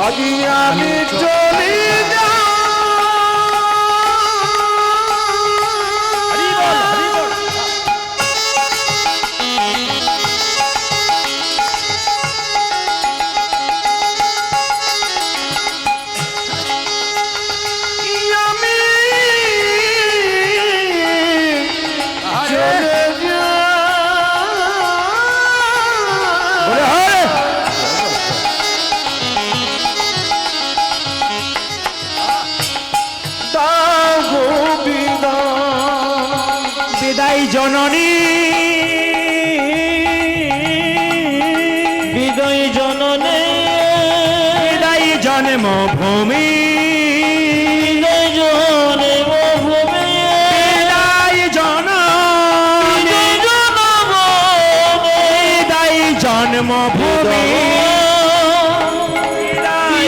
আজি আমি চলি যাই, হরি বল, হরি বল। জননী বিদায় জননে বিদায় জন্মভূমি বিদায় জনে ভূমি বিদায় জননী বিদায় জন্মভূমি বিদায়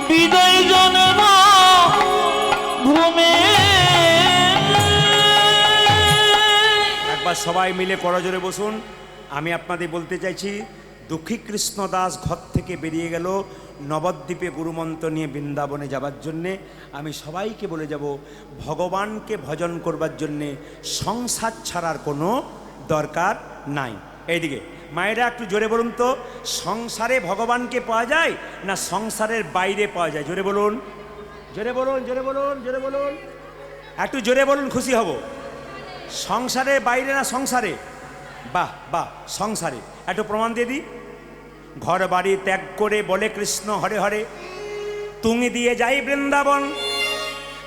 বিদায় জন্ম ভূমি। একবার সবাই মিলে করজোরে বসুন। আমি আপনাদের বলতে চাইছি, দুঃখী কৃষ্ণ দাস ঘর থেকে বেরিয়ে গেল নবদ্বীপে গুরুমন্ত্র নিয়ে বৃন্দাবনে যাবার জন্যে। আমি সবাইকে বলে যাব, ভগবানকে ভজন করবার জন্যে সংসার ছাড়ার কোনো দরকার নাই। এইদিকে মায়েরা একটু জোরে বলুন তো, সংসারে ভগবানকে পাওয়া যায় না সংসারের বাইরে পাওয়া যায়? জোরে বলুন, জোরে বলুন, জোরে বলুন, জোরে বলুন, একটু জোরে বলুন, খুশি হব। সংসারের বাইরে না সংসারে? বাহ বাহ, সংসারে। একটু প্রমাণ দিয়ে দিই। ঘর বাড়ি ত্যাগ করে বলে কৃষ্ণ হরে হরে, তুমি দিয়ে যাই বৃন্দাবন।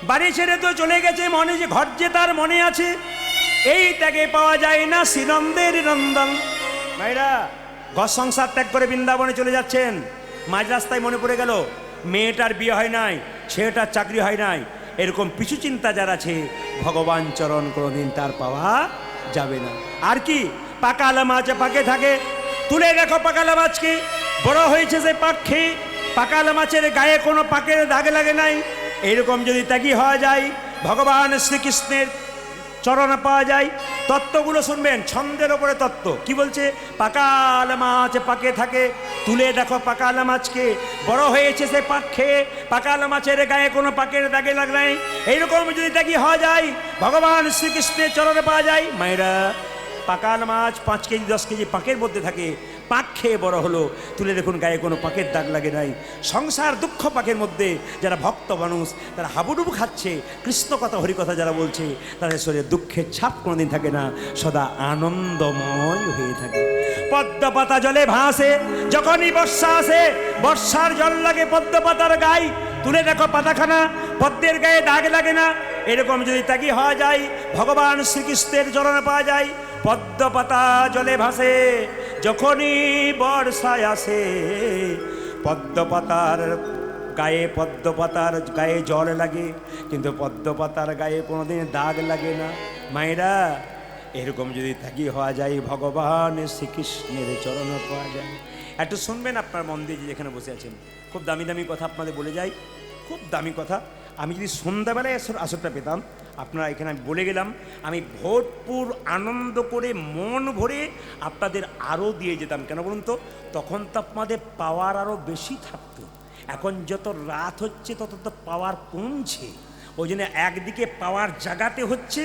বাড়ি ছেড়ে তো চলে গেছে, মনে যে ঘর যে তার মনে আছে, এই ত্যাগে পাওয়া যায় না শ্রীনন্দের নন্দন। ভাইরা, ঘর সংসার ত্যাগ করে বৃন্দাবনে চলে যাচ্ছেন, মাঝ রাস্তায় মনে পড়ে গেল মেয়েটার বিয়ে হয় নাই, ছেলেটার চাকরি হয় নাই। এরকম পিছু চিন্তা যার আছে, ভগবান চরণ কোনোদিন তার পাওয়া যাবে না। আর কি, পাকালা মাছ পাকে থাকে, তুলে দেখো পাকালা মাছকে, বড় হয়েছে সে পাক খেয়ে, পাকালা মাছের গায়ে কোনো পাকের দাগ লাগে নাই। এইরকম যদি ত্যাগী হওয়া যায়, ভগবান শ্রীকৃষ্ণের চরণ পাওয়া যায়। তত্ত্বগুলো শুনবেন, ছন্দের ওপরে তত্ত্ব কি বলছে? পাকাল মাছ পাকে থাকে, তুলে দেখো পাকাল মাছকে, বড় হয়েছে সে পাক খেয়ে, পাকাল মাছের গায়ে কোনো পাকের দাগে লাগ নাই। এইরকম যদি ত্যাগী হওয়া যায়, ভগবান শ্রীকৃষ্ণের চরণে পাওয়া যায়। মায়েরা, পাকাল মাছ 5 কেজি 10 কেজি পাকের মধ্যে থাকে, পাক খেয়ে বড় হলো, তুলে দেখুন গায়ে কোনো পাকের দাগ লাগে নাই। সংসার দুঃখ পাকের মধ্যে যারা ভক্ত মানুষ, তারা হাবুডুবু খাচ্ছে, কৃষ্ণ কথা হরি কথা যারা বলছে, তাদের শরীরে দুঃখের ছাপ কোনোদিন থাকে না, সদা আনন্দময় হয়ে থাকে। পদ্ম পাতা জলে ভাসে, যখনই বর্ষা আসে, বর্ষার জল লাগে পদ্ম পাতার গায়ে, তুলে দেখো পাতাখানা, পদ্মের গায়ে দাগ লাগে না। এরকম যদি ত্যাগী হওয়া যায়, ভগবান শ্রীকৃষ্ণের চরণে পাওয়া যায়। পদ্ম পাতা জলে ভাসে, যখনই বর্ষায় আসে, পদ্ম পাতার গায়ে জল লাগে, কিন্তু পদ্ম পাতার গায়ে কোনোদিন দাগ লাগে না। মায়েরা, এরকম যদি ত্যাগী হওয়া যায়, ভগবান শ্রীকৃষ্ণের চরণে পাওয়া যায়। একটু শুনবেন আপনার মন দিয়ে, যেখানে বসে আছেন। খুব দামি দামি কথা আপনাদের বলে যাই, খুব দামি কথা। আমি যদি সন্ধ্যাবেলায় আসরটা পেতাম, আপনারা এখানে আমি বলে গেলাম, আমি ভরপুর আনন্দ করে মন ভরে আপনাদের আরও দিয়ে যেতাম। কেন বলুন তো? তখন তো আপনাদের পাওয়ার আরও বেশি থাকতো। এখন যত রাত হচ্ছে তত তো পাওয়ার কমছে। ওই জন্য একদিকে পাওয়ার জাগাতে হচ্ছে,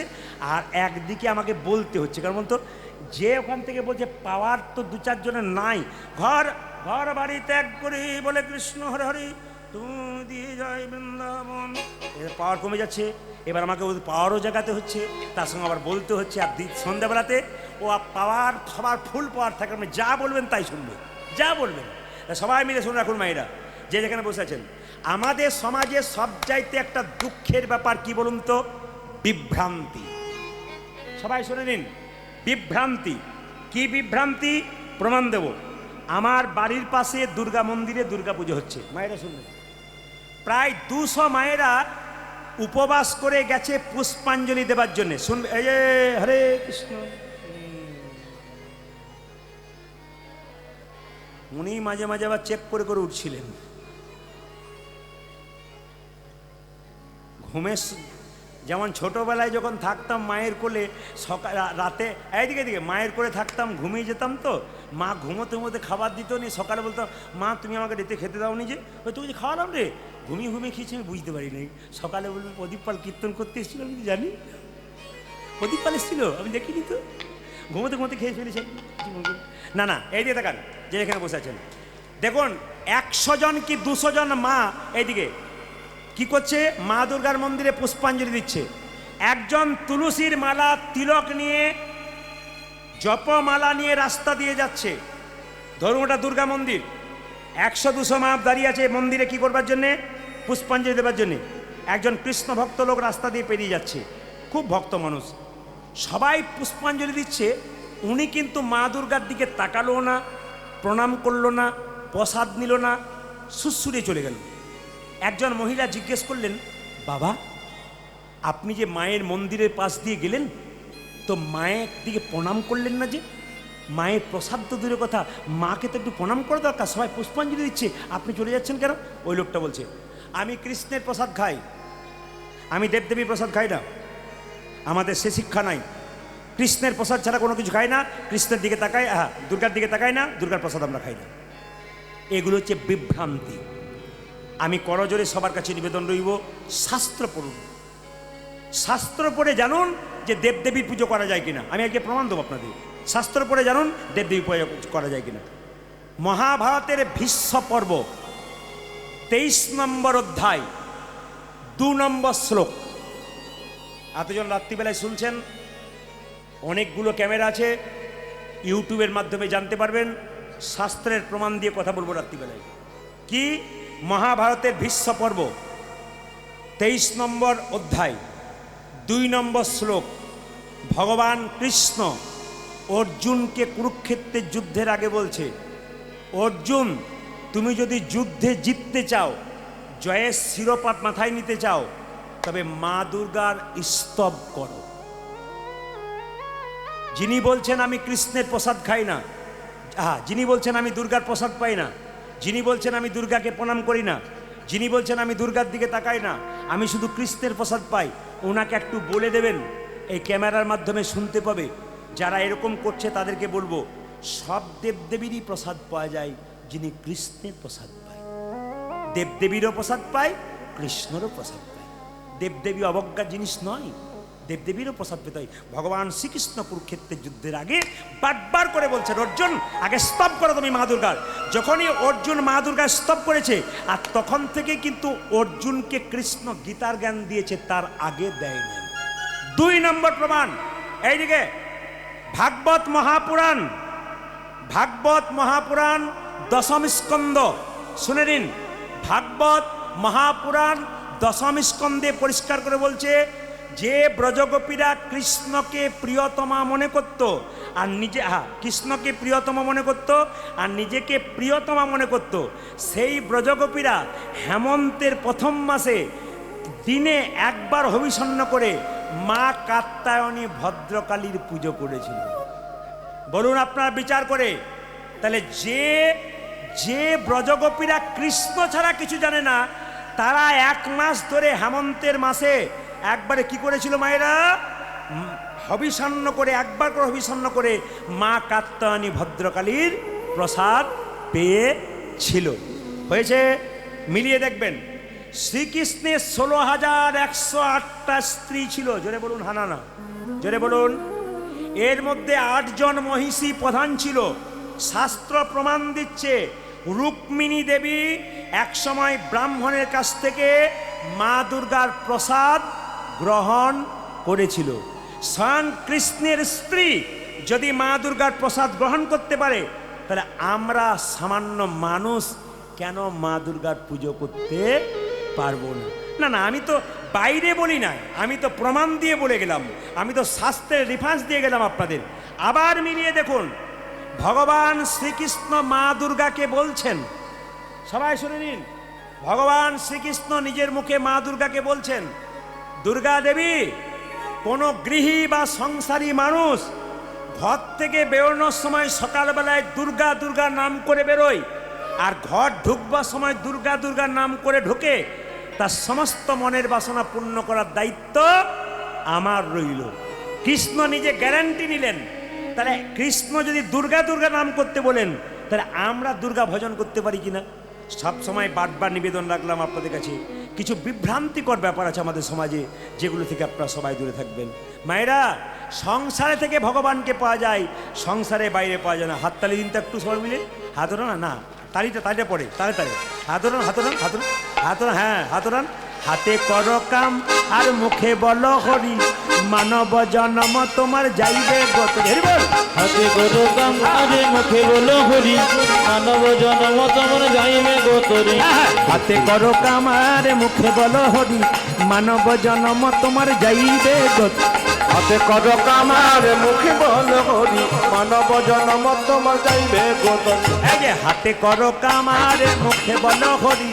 আর একদিকে আমাকে বলতে হচ্ছে। কারণ বলুন তো, যে ওখান থেকে বলছে পাওয়ার তো 2-4 জনের নাই, ঘর বাড়ি ত্যাগ করে বলে কৃষ্ণ হরে হরে, তুমি দিয়ে যাই বৃন্দাবন, পাওয়ার কমে যাচ্ছে। এবার আমাকে পাওয়ারও জাগাতে হচ্ছে, তার সঙ্গে আবার বলতে হচ্ছে। আর সন্ধ্যাবেলাতে ও পাওয়ার সবার ফুল পাওয়ার থাকে, আপনি যা বলবেন তাই শুনবে, যা বলবেন। সবাই মিলে শুনে রাখুন মায়েরা, যে যেখানে বসে আছেন। আমাদের সমাজে সবচাইতে একটা দুঃখের ব্যাপার কি বলুন তো? বিভ্রান্তি। সবাই শুনে নিন, বিভ্রান্তি। কি বিভ্রান্তি? প্রমাণ দেব। আমার বাড়ির পাশে দুর্গা মন্দিরে দুর্গা পুজো হচ্ছে, মায়েরা শুনবেন। প্রায় 200 মায়েরা উপবাস করে গেছে পুষ্পাঞ্জলি দেবার জন্য। শুনবে, এই যে হরে কৃষ্ণ, উনি মাঝে মাঝে আবার চেক করে করে উঠছিলেন। ঘুমে, যেমন ছোটোবেলায় যখন থাকতাম মায়ের কোলে, সকাল রাতে এইদিকে দিকে মায়ের কোলে থাকতাম, ঘুমিয়ে যেতাম। তো মা ঘুমোতে ঘুমোতে খাবার দিত নি, সকালে বলতাম, মা তুমি আমাকে রেতে খেতে দাও নি, যে তুমি যে খাওয়ালাম রে, ঘুমিয়ে ঘুমিয়ে খেয়েছি, আমি বুঝতে পারি নাই। সকালে বলবো প্রদীপ পাল কীর্তন করতে এসেছিল, আমি জানি প্রদীপ পাল এসেছিল, আমি দেখিনি তো, ঘুমোতে ঘুমোতে খেয়ে ফেলেছি। না না, এই দিয়ে দেখান, যে এখানে বসে আছেন দেখুন, 100 জন কি 200 জন মা এইদিকে কি করছে? মা দুর্গার মন্দিরে পুষ্পাঞ্জলি দিচ্ছে। একজন তুলসীর মালা তিলক নিয়ে, জপমালা নিয়ে রাস্তা দিয়ে যাচ্ছে। ধরুন ওটা দুর্গা মন্দির, 100-200 মা দাঁড়িয়ে আছে মন্দিরে কি করবার জন্যে? পুষ্পাঞ্জলি দেবার জন্যে। একজন কৃষ্ণ ভক্ত লোক রাস্তা দিয়ে পেরিয়ে যাচ্ছে, খুব ভক্ত মানুষ, সবাই পুষ্পাঞ্জলি দিচ্ছে, উনি কিন্তু মা দুর্গার দিকে তাকালো না, প্রণাম করলো না, প্রসাদ নিল না, সুসুরে চলে গেল। একজন মহিলা জিজ্ঞেস করলেন, বাবা আপনি যে মায়ের মন্দিরের পাশ দিয়ে গেলেন, তো মায়ের দিকে প্রণাম করলেন না যে? মায়ের প্রসাদ তো দূরের কথা, মাকে তো একটু প্রণাম করা দরকার, সবাই পুষ্পাঞ্জলি দিচ্ছে, আপনি চলে যাচ্ছেন কেন? ওই লোকটা বলছে, আমি কৃষ্ণের প্রসাদ খাই, আমি দেবদেবীর প্রসাদ খাই না, আমাদের সে শিক্ষা নাই। কৃষ্ণের প্রসাদ ছাড়া কোনো কিছু খাই না, কৃষ্ণের দিকে তাকাই, দুর্গার দিকে তাকাই না, দুর্গার প্রসাদ আমরা খাই না। এগুলো হচ্ছে বিভ্রান্তি। আমি করজোরে সবার কাছে নিবেদন রইব, শাস্ত্র পড়ুন, শাস্ত্র পড়ে জানুন যে দেবদেবীর পুজো করা যায় কিনা। আমি আজকে প্রমাণ দেবো আপনাদের, শাস্ত্র পড়ে জানুন দেবদেবী পুজো করা যায় কিনা। মহাভারতের ভীষ্ম পর্ব 23 নম্বর অধ্যায় 2 নম্বর শ্লোক। এতজন রাত্রিবেলায় শুনছেন, অনেকগুলো ক্যামেরা আছে, ইউটিউবের মাধ্যমে জানতে পারবেন, শাস্ত্রের প্রমাণ দিয়ে কথা বলবো রাত্রিবেলায়। কি? মহাভারতের ভীষ্ম পর্ব 23 নম্বর অধ্যায় 2 নম্বর শ্লোক। ভগবান কৃষ্ণ অর্জুনকে কুরুক্ষেত্রের যুদ্ধের আগে বলছে, অর্জুন তুমি যদি যুদ্ধে জিততে চাও, জয়ের শিরোপা মাথায় নিতে চাও, তবে মা দুর্গার স্তব করো। যিনি বলছেন আমি কৃষ্ণের প্রসাদ খাই না, যিনি বলছেন আমি দুর্গার প্রসাদ পাই না, যিনি বলছেন আমি দুর্গাকে প্রণাম করি না, যিনি বলছেন আমি দুর্গার দিকে তাকাই না, আমি শুধু কৃষ্ণের প্রসাদ পাই, ওনাকে একটু বলে দেবেন, এই ক্যামেরার মাধ্যমে শুনতে পাবে। যারা এরকম করছে তাদেরকে বলবো, সব দেবদেবীরই প্রসাদ পাওয়া যায়, যিনি কৃষ্ণের প্রসাদ পায়। দেবদেবীরও প্রসাদ পায়, কৃষ্ণেরও প্রসাদ পায়। দেবদেবী অবজ্ঞার জিনিস নয়, দেবদেবীরও প্রসাদ পেতে হয়। ভগবান শ্রীকৃষ্ণ কুরুক্ষেত্রের যুদ্ধের আগে বারবার করে বলছেন, অর্জুন আগে স্তব করো তুমি মা দুর্গার। যখনই অর্জুন মা দুর্গার স্তব করেছে, আর তখন থেকে কিন্তু অর্জুনকে কৃষ্ণ গীতার জ্ঞান দিয়েছে, তার আগে দেয় নাই। 2 নম্বর প্রমাণ, এইদিকে ভাগবত মহাপুরাণ, ভাগবত মহাপুরাণ 10ম স্কন্ধ শুনে নিন। ভাগবত মহাপুরাণ 10ম স্কন্ধে পরিষ্কার করে বলছে, যে ব্রজগোপীরা কৃষ্ণকে প্রিয়তমা মনে করত আর নিজে কৃষ্ণকে প্রিয়তমা মনে করত আর নিজেকে প্রিয়তমা মনে করত, সেই ব্রজগোপীরা হেমন্তের প্রথম মাসে দিনে একবার হবিষণ্ণ করে মা কাত্যায়নী ভদ্রকালীর পুজো করেছিল। বলুন আপনার বিচার করে, তাহলে যে ব্রজগোপীরা কৃষ্ণ ছাড়া কিছু জানে না, তারা 1 মাস ধরে হেমন্তের মাসে একবারে কি করেছিল মায়েরা? হবিষণ্ণ করে, একবার করে হবিষণ্ণ করে মা কাত্যায়নী ভদ্রকালীর প্রসাদ পেয়েছিল। হয়েছে? মিলিয়ে দেখবেন, শ্রীকৃষ্ণের 16,108টা স্ত্রী ছিল। জোরে বলুন হানা না, জোরে বলুন। এর মধ্যে 8 জন মহিষী প্রধান ছিল। শাস্ত্র প্রমাণ দিচ্ছে রুক্মিণী দেবী একসময় ব্রাহ্মণের কাছ থেকে মা দুর্গার প্রসাদ গ্রহণ করেছিল। স্বয়ং কৃষ্ণের স্ত্রী যদি মা দুর্গার প্রসাদ গ্রহণ করতে পারে, তাহলে আমরা সামান্য মানুষ কেন মা দুর্গার পুজো করতে পারবো না? না না, আমি তো বাইরে বলি না, আমি তো প্রমাণ দিয়ে বলে গেলাম, আমি তো শাস্ত্রের রেফারেন্স দিয়ে গেলাম আপনাদের। আবার মিলিয়ে দেখুন, ভগবান শ্রীকৃষ্ণ মা দুর্গাকে বলছেন, সবাই শুনে নিন, ভগবান শ্রীকৃষ্ণ নিজের মুখে মা দুর্গাকে বলছেন, দুর্গা দেবী, কোনো গৃহী বা সংসারী মানুষ ঘর থেকে বেরোনোর সময় সকালবেলায় দুর্গা দুর্গা নাম করে বেরোয়, আর ঘর ঢুকবার সময় দুর্গা দুর্গা নাম করে ঢোকে, তার সমস্ত মনের বাসনা পূর্ণ করার দায়িত্ব আমার রইল। কৃষ্ণ নিজে গ্যারান্টি নিলেন। তাহলে কৃষ্ণ যদি দুর্গা দুর্গা নাম করতে বলেন, তাহলে আমরা দুর্গা ভজন করতে পারি কিনা? সব সময় বারবার নিবেদন রাখলাম আপনাদের কাছে, কিছু বিভ্রান্তিকর ব্যাপার আছে আমাদের সমাজে, যেগুলো থেকে আপনারা সবাই দূরে থাকবেন। মায়েরা, সংসারে থেকে ভগবানকে পাওয়া যায়, সংসারে বাইরে পাওয়া যায় না। হাততালি দিন তো একটু সবাই মিলে, হাতড়ান না, তালিটা পড়ে, তাড়াতাড়ি হাতড়ান, হাতড়ান, হাতড়ান, হাতড়ান, হ্যাঁ হাতড়ান, হাতে করো কাম আর মুখে বলো হরি, মানব জন্ম তোমার যাইবে গতরি। হরি বল। হাতে করো কাম আরে মুখে বলো হরি, মানব জন্ম তোমার যাইবে গতরি। হাতে করো কাম আর মুখে বলো হরি, মানব জন্ম তোমার যাইবে গতরি। হাতে কর কামার মুখে বল হরি, মানব জন্ম তোমার যাইবে গতরি। এই যে হাতে করো কাম আর মুখে বলো হরি,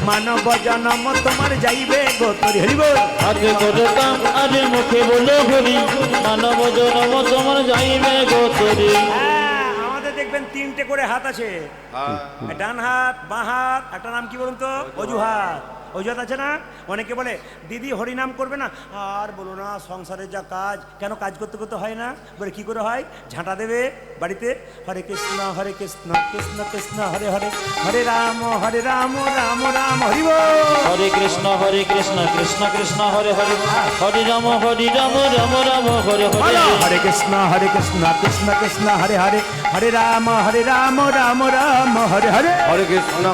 মানব জন্ম তোমার যাইবে গতরি। হরি বল। হাতে করো কাম আরে মুখে বলো হরি, মানব জন্ম তোমার যাইবে গতরি। হ্যাঁ, আমাদের দেখবেন তিনটে করে হাত আছে, ডান হাত, বাঁ হাত, একটা নাম কি বলুন তো? অজুহাত। অজুহাত আছে না? অনেকে বলে দিদি হরিনাম করবে না, আর বলো না সংসারের যা কাজ, কেন কাজ করতে করতে হয় না? বলে কি করে হয়? ঝাঁটা দেবে বাড়িতে, হরে কৃষ্ণ কৃষ্ণ কৃষ্ণ হরে হরে, হরে রাম রাম রাম হরি বল। হরে কৃষ্ণ কৃষ্ণ কৃষ্ণ হরে হরে, হরে রাম রাম রাম হরে হরে। বলো, হরে কৃষ্ণ কৃষ্ণ কৃষ্ণ হরে হরে, হরে রাম রাম রাম হরে হরে। হরে কৃষ্ণ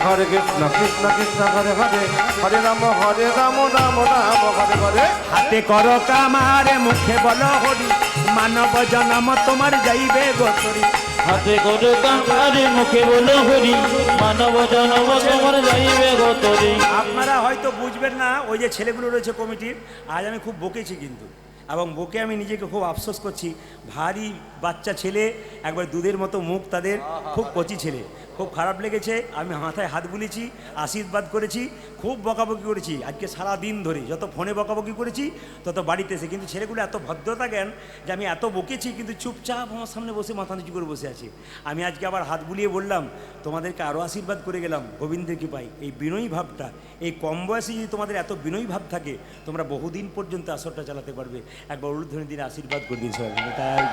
কৃষ্ণ কৃষ্ণ হরে হরে, হরে রাম রাম রাম হরে হরে। হাতে করো কামারে মুখে বলো হরি, মানব জন্ম তোমার যাইবে গতরি। হাতে করো কাম আরে মুখে বলো হরি, মানব জন্ম তোমার যাইবে গতরি। আপনারা হয়তো বুঝবেন না, ওই যে ছেলেগুলো রয়েছে কমিটির, আজ আমি খুব বকেছি কিন্তু, এবং বকে আমি নিজেকে খুব আফসোস করছি। ভারী বাচ্চা ছেলে, একবার দুধের মতো মুখ তাদের, খুব কচি ছেলে, খুব খারাপ লেগেছে। আমি মাথায় হাত বুলিয়েছি, আশীর্বাদ করেছি, খুব বকাবকি করেছি আজকে সারা দিন ধরে, যত ফোনে বকাবকি করেছি তত বাড়িতে এসে। কিন্তু ছেলেগুলো এত ভদ্রতা জ্ঞান যে আমি এত বকেছি কিন্তু চুপচাপ আমার সামনে বসে মাথা নিচু করে বসে আছে। আমি আজকে আবার হাত বুলিয়ে বললাম তোমাদেরকে আরও আশীর্বাদ করে গেলাম গোবিন্দের কৃপায়। এই বিনয়ী ভাবটা, এই কম বয়সে যদি তোমাদের এত বিনয়ী ভাব থাকে, তোমরা বহুদিন পর্যন্ত আসরটা চালাতে পারবে। একবার উলুধ্বনি দিনে আশীর্বাদ করে দিন সবাই মিলে, তাই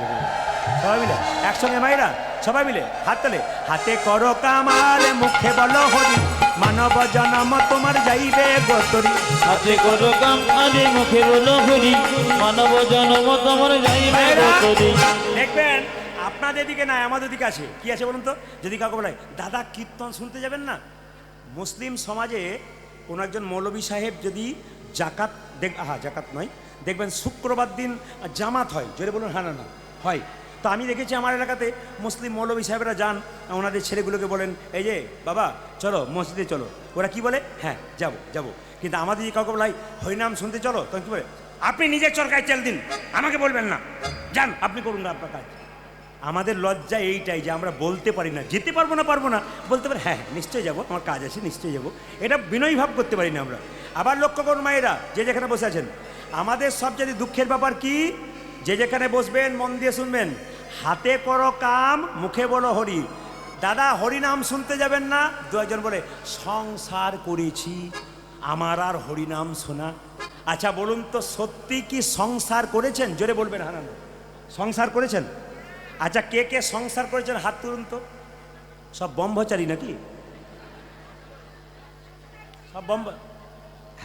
সবাই মিলে একসঙ্গে মায়েরা সবাই মিলে হাত তালে। হাতে করো কামাল মুখে বলো হরি, মানব জন্ম তোমার যাইবে গতরি। হাতে করো কাম আরে মুখে বলো হরি, মানব জন্ম তোমার যাইবে গতরি। দেখবেন আপনাদের দিকে না, আমাদের দিকে আছে। কি আছে বলুন তো? যদি কাউকে বলে দাদা কীর্তন শুনতে যাবেন না, মুসলিম সমাজে কোনো একজন মৌলভী সাহেব যদি জাকাত জাকাত নয়, দেখবেন শুক্রবার দিন জামাত হয়, জোরে বলুন হ্যাঁ না হয়। তো আমি দেখেছি আমার এলাকাতে মুসলিম মৌলভী সাহেবরা যান, ওনাদের ছেলেগুলোকে বলেন এই যে বাবা চলো মসজিদে চলো, ওরা কি বলে হ্যাঁ যাবো। কিন্তু আমাদের যে কাউকে বলাই হরিনাম শুনতে চলো, তখন কী বলে আপনি নিজের চরকায় চাল দিন, আমাকে বলবেন না, যান আপনি করুন না আপনার কাজ। আমাদের লজ্জা এইটাই যে আমরা বলতে পারি না, যেতে পারবো না, বলতে পারি হ্যাঁ নিশ্চয়ই যাবো, আমার কাজ আছে নিশ্চয়ই যাবো, এটা বিনয়ী ভাব করতে পারি না আমরা। আবার লক্ষ্য করুন মায়েরা যে যেখানে বসে আছেন, আমাদের সবচেয়ে দুঃখের ব্যাপার কি, যে যেখানে বসবেন মন দিয়ে শুনবেন, হাতে করো কাম মুখে বলো হরি। দাদা হরিনাম শুনতে যাবেন না, দু একজন বলে সংসার করেছি আমার আর হরিনাম শোনা। আচ্ছা বলুন তো সত্যি কি সংসার করেছেন? জোরে বলবেন হ্যাঁ না, সংসার করেছেন? আচ্ছা কে কে সংসার করেছেন হাত তুলুন তো। সব ব্রহ্মচারী নাকি? সব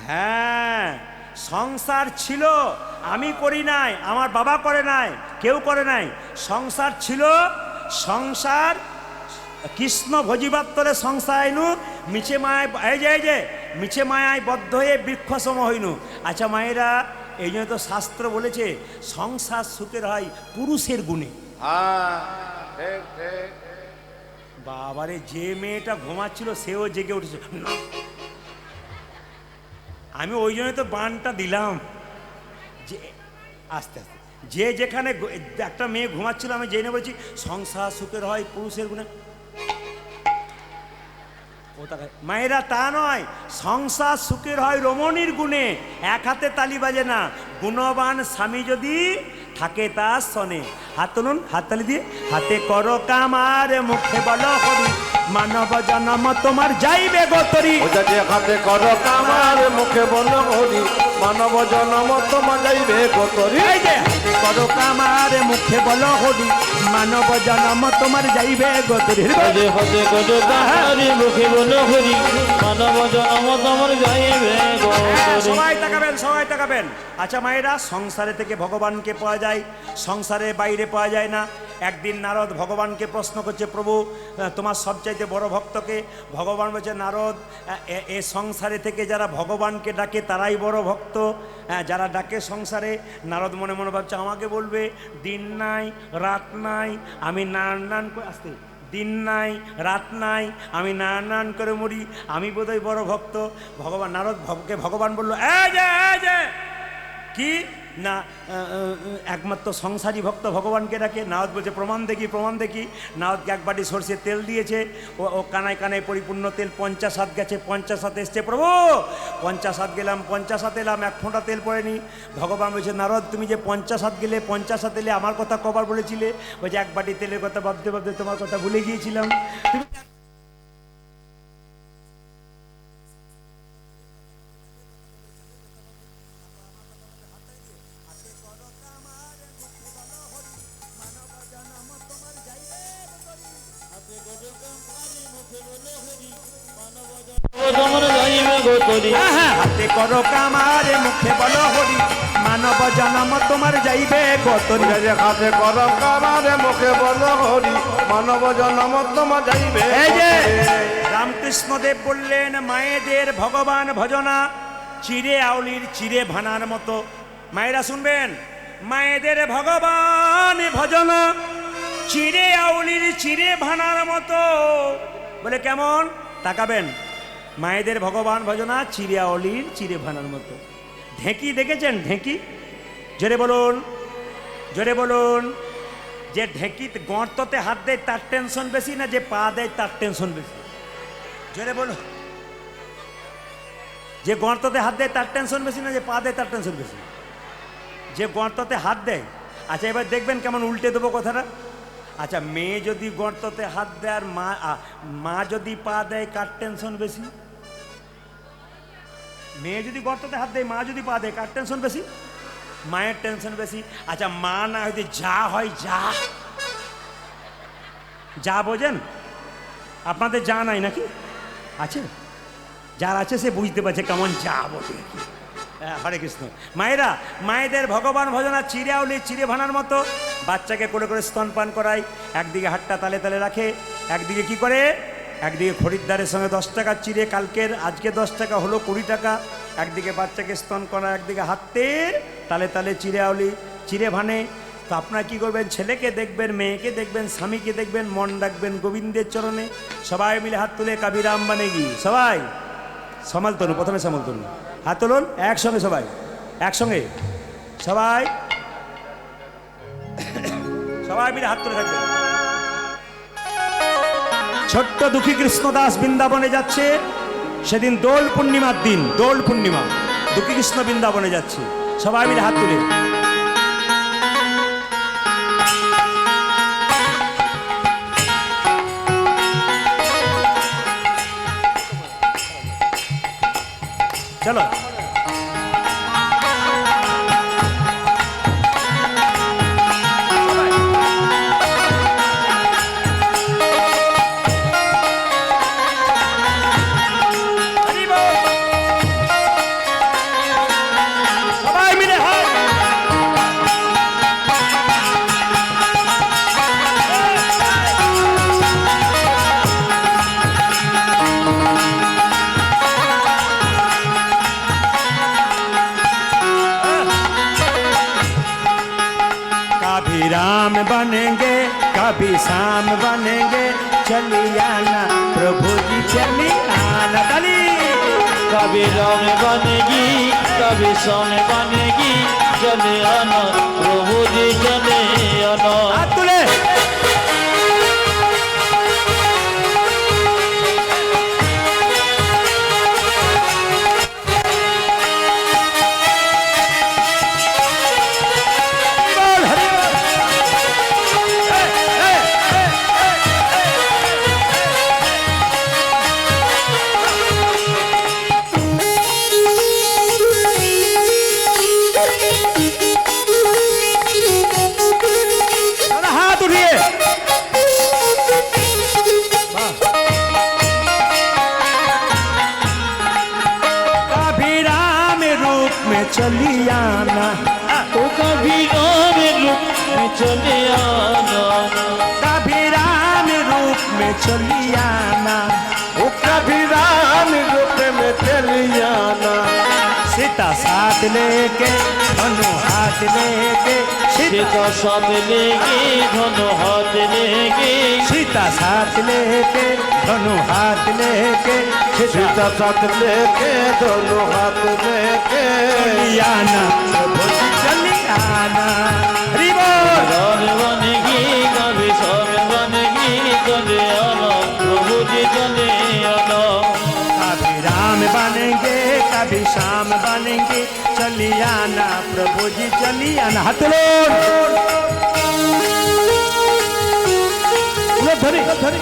হ্যাঁ, সংসার ছিল, আমি করি নাই, আমার বাবা করে নাই, কেউ করে নাই। সংসার ছিল, সংসার কৃষ্ণ ভজিবার তলে সংসার আইনু, মিছে মায় এই যে মিছে মায়ায় বদ্ধ হয়ে বৃক্ষ সম হইনু। আচ্ছা মায়েরা, এই জন্য তো শাস্ত্র বলেছে সংসার সুখের হয় পুরুষের গুণে। বাবারে, যে মেয়েটা ঘুমাচ্ছিল সেও জেগে উঠেছে। আমি ওই জন্য তো বানটা দিলাম যে আস্তে আস্তে, যে যেখানে একটা মেয়ে ঘুমাচ্ছিল আমি জেনে বলছি সংসার সুখের হয় পুরুষের গুণে। মায়েরা তা নয়, সংসার সুখের হয় রমণীর গুণে। এক হাতে তালি বাজে না, গুণবান স্বামী যদি থাকে তার সনে। হাত তুলুন, হাততালি দিয়ে। হাতে করো কামার মুখে বলো হরি, মানব জন্ম তোমার যাইবে গতরি। হাতে করো কামার মুখে বলো হরি, মানব জন্ম তোমার যাইবে গতরি। হাতে করো কামার মুখে বলো হরি, মানব জন্ম তোমার যাইবে গতরি। হাতে করো কাম আরে মুখে বলো হরি, মানব জন্ম তোমার যাইবে গতরি। সবাই তাকাবেন, সবাই তাকাবেন। আচ্ছা মায়েরা, সংসারে থেকে ভগবানকে পাওয়া যায়, সংসারের বাইরে পাওয়া যায় না। একদিন নারদ ভগবানকে প্রশ্ন করছে, প্রভু তোমার সবচাইতে বড় ভক্তকে? ভগবান বলছে, নারদ এ সংসারে থেকে যারা ভগবানকে ডাকে তারাই বড় ভক্ত, যারা ডাকে সংসারে। নারদ মনে মনে ভাবছে, আমাকে বলবে দিন নাই রাত নাই আমি নান করে আসতে, দিন নাই রাত নাই আমি নান করে মরি, আমি বোধহয় বড় ভক্ত। ভগবান নারদ ভগবান বলল, এই যে কি না একমাত্র সংসারী ভক্ত ভগবানকে ডাকে? নারদ বলছে, প্রমাণ দেখি প্রমাণ দেখি। নারদকে এক বাটি সরষের তেল দিয়েছে, ও কানায় কানায় পরিপূর্ণ তেল। 50 হাত গেছে, 50 হাত এসছে, প্রভু 50 হাত গেলাম, 50 হাত এলাম, এক ফোঁটা তেল পড়েনি। ভগবান বলছে, নারদ তুমি যে 50 হাত গেলে, 50 হাত এলে আমার কথা কবার বলেছিলে? বলছে, এক বাটি তেলের কথা ভাবতে ভাবতে তোমার কথা ভুলে গিয়েছিলাম। তুমি হাতে করো কামারে মুখে বলো হরি, মানব জনম তোমার যাইবে গতরি। হাতে কর কামারে মুখে বলো হরি, মানব জন্ম তোমার যাইবে। এই যে রামকৃষ্ণদেব বললেন, মায়েদের ভগবান ভজনা চিরে আউলির চিরে ভানার মতো। মায়েরা শুনবেন, মায়েদের ভগবান ভজনা চিরে আউলির চিরে ভানার মতো। বলে কেমন? তাকাবেন, মায়েদের ভগবান ভজনা চিরে আউলির চিরে ভানার মতো। ঢেঁকি দেখেছেন? ঢেঁকি জোরে বলুন, জোরে বলুন। যে ঢেঁকিতে গর্ততে হাত দেয় তার টেনশন বেশি, না যে পা দেয় তার টেনশন বেশি? জোরে বলুন। যে গর্ততে হাত দেয় তার টেনশন বেশি, না যে পা দেয় তার টেনশন বেশি? যে গর্ততে হাত দেয়। আচ্ছা এবার দেখবেন কেমন উল্টে দেবো কথাটা। আচ্ছা মেয়ে যদি গর্ততে হাত দেয় আর মা যদি পা দেয়, কার টেনশন বেশি? মেয়ে যদি গর্ততে হাত দেয়, মা যদি পা দেয়, কার টেনশন বেশি? মায়ের টেনশন বেশি। আচ্ছা মা না যদি যা হয়, যা বোঝেন? আপনাদের যা নাই নাকি? আছে? যার আছে সে বুঝতে পারছে কেমন যা বলে। হরে কৃষ্ণ। মায়েরা, মায়েদের ভগবান ভজনা চিরে আউলি চিরে ভানার মতো। বাচ্চাকে কোলে করে স্তনপান করায়, একদিকে হাতটা তালে তালে রাখে, একদিকে কি করে, একদিকে খরিদ্দারের সঙ্গে 10 টাকা চিড়ে, কালকের আজকে 10 টাকা হলো 20 টাকা। একদিকে বাচ্চাকে স্তন করা, একদিকে হাতের তালে তালে চিড়ে আউলি চিড়ে ভানে। তো আপনারা কী করবেন? ছেলেকে দেখবেন, মেয়েকে দেখবেন, স্বামীকে দেখবেন, মন রাখবেন গোবিন্দের চরণে। সবাই মিলে হাত তুলে কাবিরাম বানেগি। সবাই সামাল তুলুন, প্রথমে সামাল তুলুন, হাত তুলুন একসঙ্গে, সবাই একসঙ্গে, সবাই সবাই মিলে হাত তুলে থাকবেন। ছোট্ট দুঃখী কৃষ্ণদাস বৃন্দাবনে যাচ্ছে। সেদিন দোল পূর্ণিমার দিন, দোল পূর্ণিমা। দুঃখী কৃষ্ণ বৃন্দাবনে যাচ্ছে। সবাই মিলে হাত তুলে। চলো राम बनेंगे कभी शाम बनेंगे, चली आना प्रभु जी चली आना। ताली। कभी राम बनेगी कभी शाम बनेगी, चले आना प्रभु जी चले आना। हाथ तुले। चली आना ओ कभी राम रूप में चले आना कभी राम रूप में चली आना वो कभी राम रूप में चली आना सीता साथ लेके दोनों हाथ लेके सीता साथ लेके दोनों हाथ लेके सीता साथ लेके दोनों हाथ लेके सीता साथ लेके दोनों हाथ लेके चली आना प्रभु जी चली आना हरि बोल राम बनेगी कभी शाम बनेगी चले आना प्रभु जी चले आना कभी राम बनेंगे कभी श्याम बनेंगे चली आना प्रभु जी चली आना हाथ लोड धरी धरी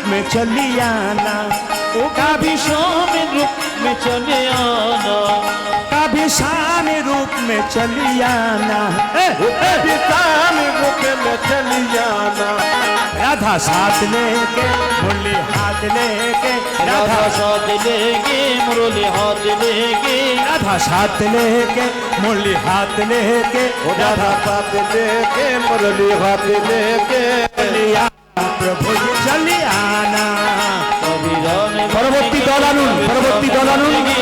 में चली आना ओ कभी शाम रूप में चले आना कभी शाम रूप में चली आना वो कभी राम रूप में चली आना राधा साथ लेके मुरली हाथ लेके राधा साथ लेके मुरली हाथ लेके राधा साथ लेके मुरली हाथ लेके राधा साथ लेके मुरली हाथ लेके चली आना प्रभु जी चली आना कभी राम পরবর্তী দল আনুন